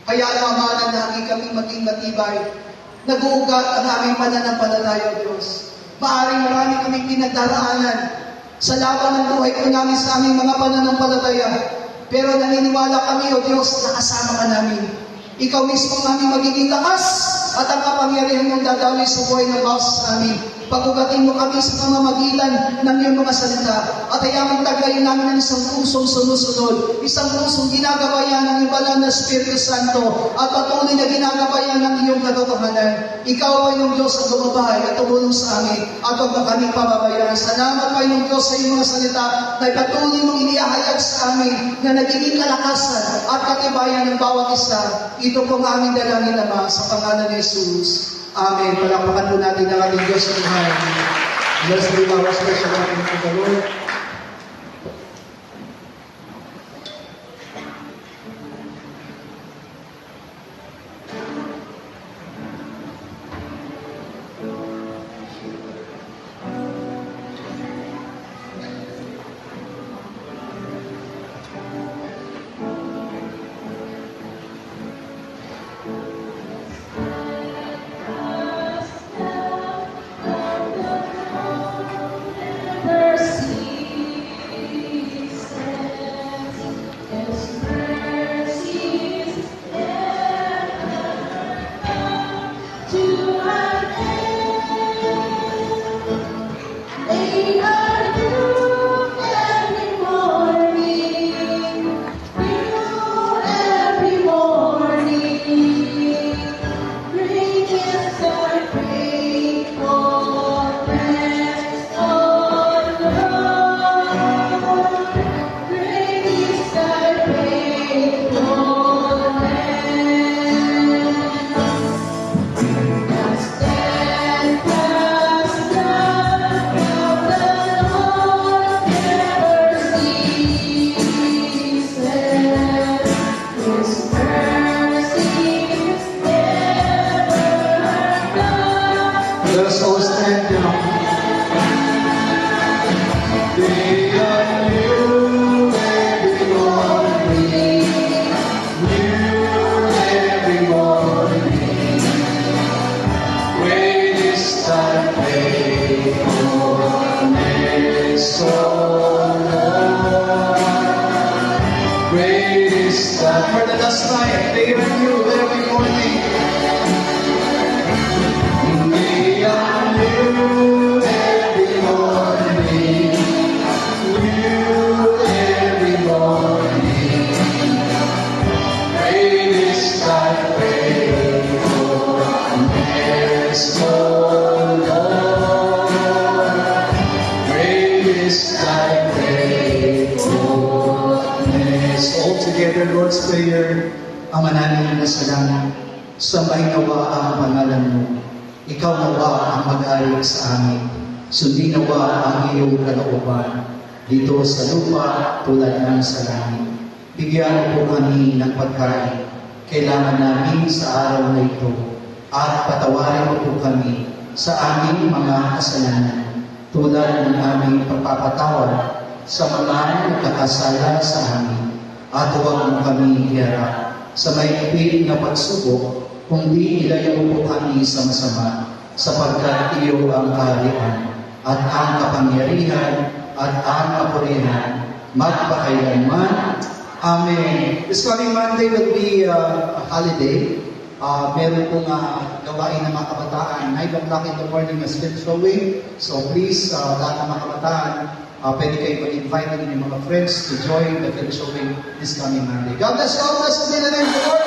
Kaya amalan namin kami maging matibay. Nag-uugat ang aming pananampalataya, O Diyos. Maaring marami kaming pinagdaraanan sa laban ng buhay ko namin sa aming mga pananampalataya. Pero naniniwala kami, O Diyos, na kasama ka namin. Ikaw mismo ang aming magiging lakas at ang kapangyarihan mong dadaloy sa buhay ng bawat sa amin. Pag-ugatin mo kami sa pamamagitan ng iyong mga salita at hayamang taglayin namin ng isang pusong sumusunod, isang pusong ginagabayan ng iyong banal na Espiritu Santo at patuloy na ginagabayan ng iyong katotohanan. Ikaw, Panginoong Diyos, ang lumabay at tumulong sa amin at huwag na kaming pababayaan. Salamat, Panginoong Diyos, sa iyong mga salita na patuloy mong inihahayag sa amin na nagiging kalakasan at katibayan ng bawat isa. Ito po ang aming dalangin, Ama, sa pangalan ni Jesus. Amen. Palakpakan po natin ang ating Diyos sa buhay. Bless be our special name to the Lord. Mercy. Praise God. For the last time, they are new every morning. They are new every morning. New every morning. Great is thy faithfulness, O Lord. Great is thy faithfulness. All together, Lord's Prayer, Ama namin na sa langit, sambahin nawa ang pangalan mo. Ikaw nawa ang mag-ari sa amin. Sundin nawa ang iyong kalooban dito sa lupa tulad ng sa langit. Bigyan mo po kami ng pagkain kailangan namin sa araw na ito at patawarin mo po kami sa aming mga kasalanan tulad ng aming pagpapatawad sa mga nagkakasala sa amin at huwag mo kami iharap sa mahigpit na pagsubok kundi ilayo mo po kami sa masama sapagkat iyo ang kaharian at ang kapangyarihan at ang kapurihan magpakailanman. Amen. This coming Monday will be a holiday. Meron pong gawain ng mga kabataan. 9 o'clock in the morning na split showing. So please, lahat ng mga kabataan, pwede kayo mag-invite din yung mga friends to join the film showing this coming Monday. God bless you all. Blessed be the name of the Lord.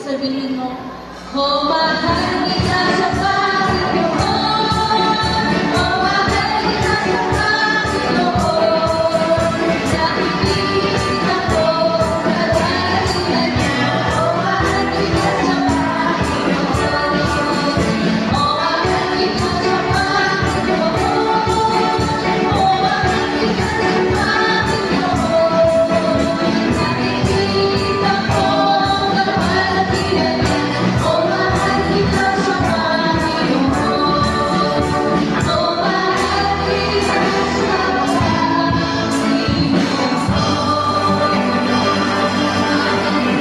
sabihin mo, oh, mahal kita sa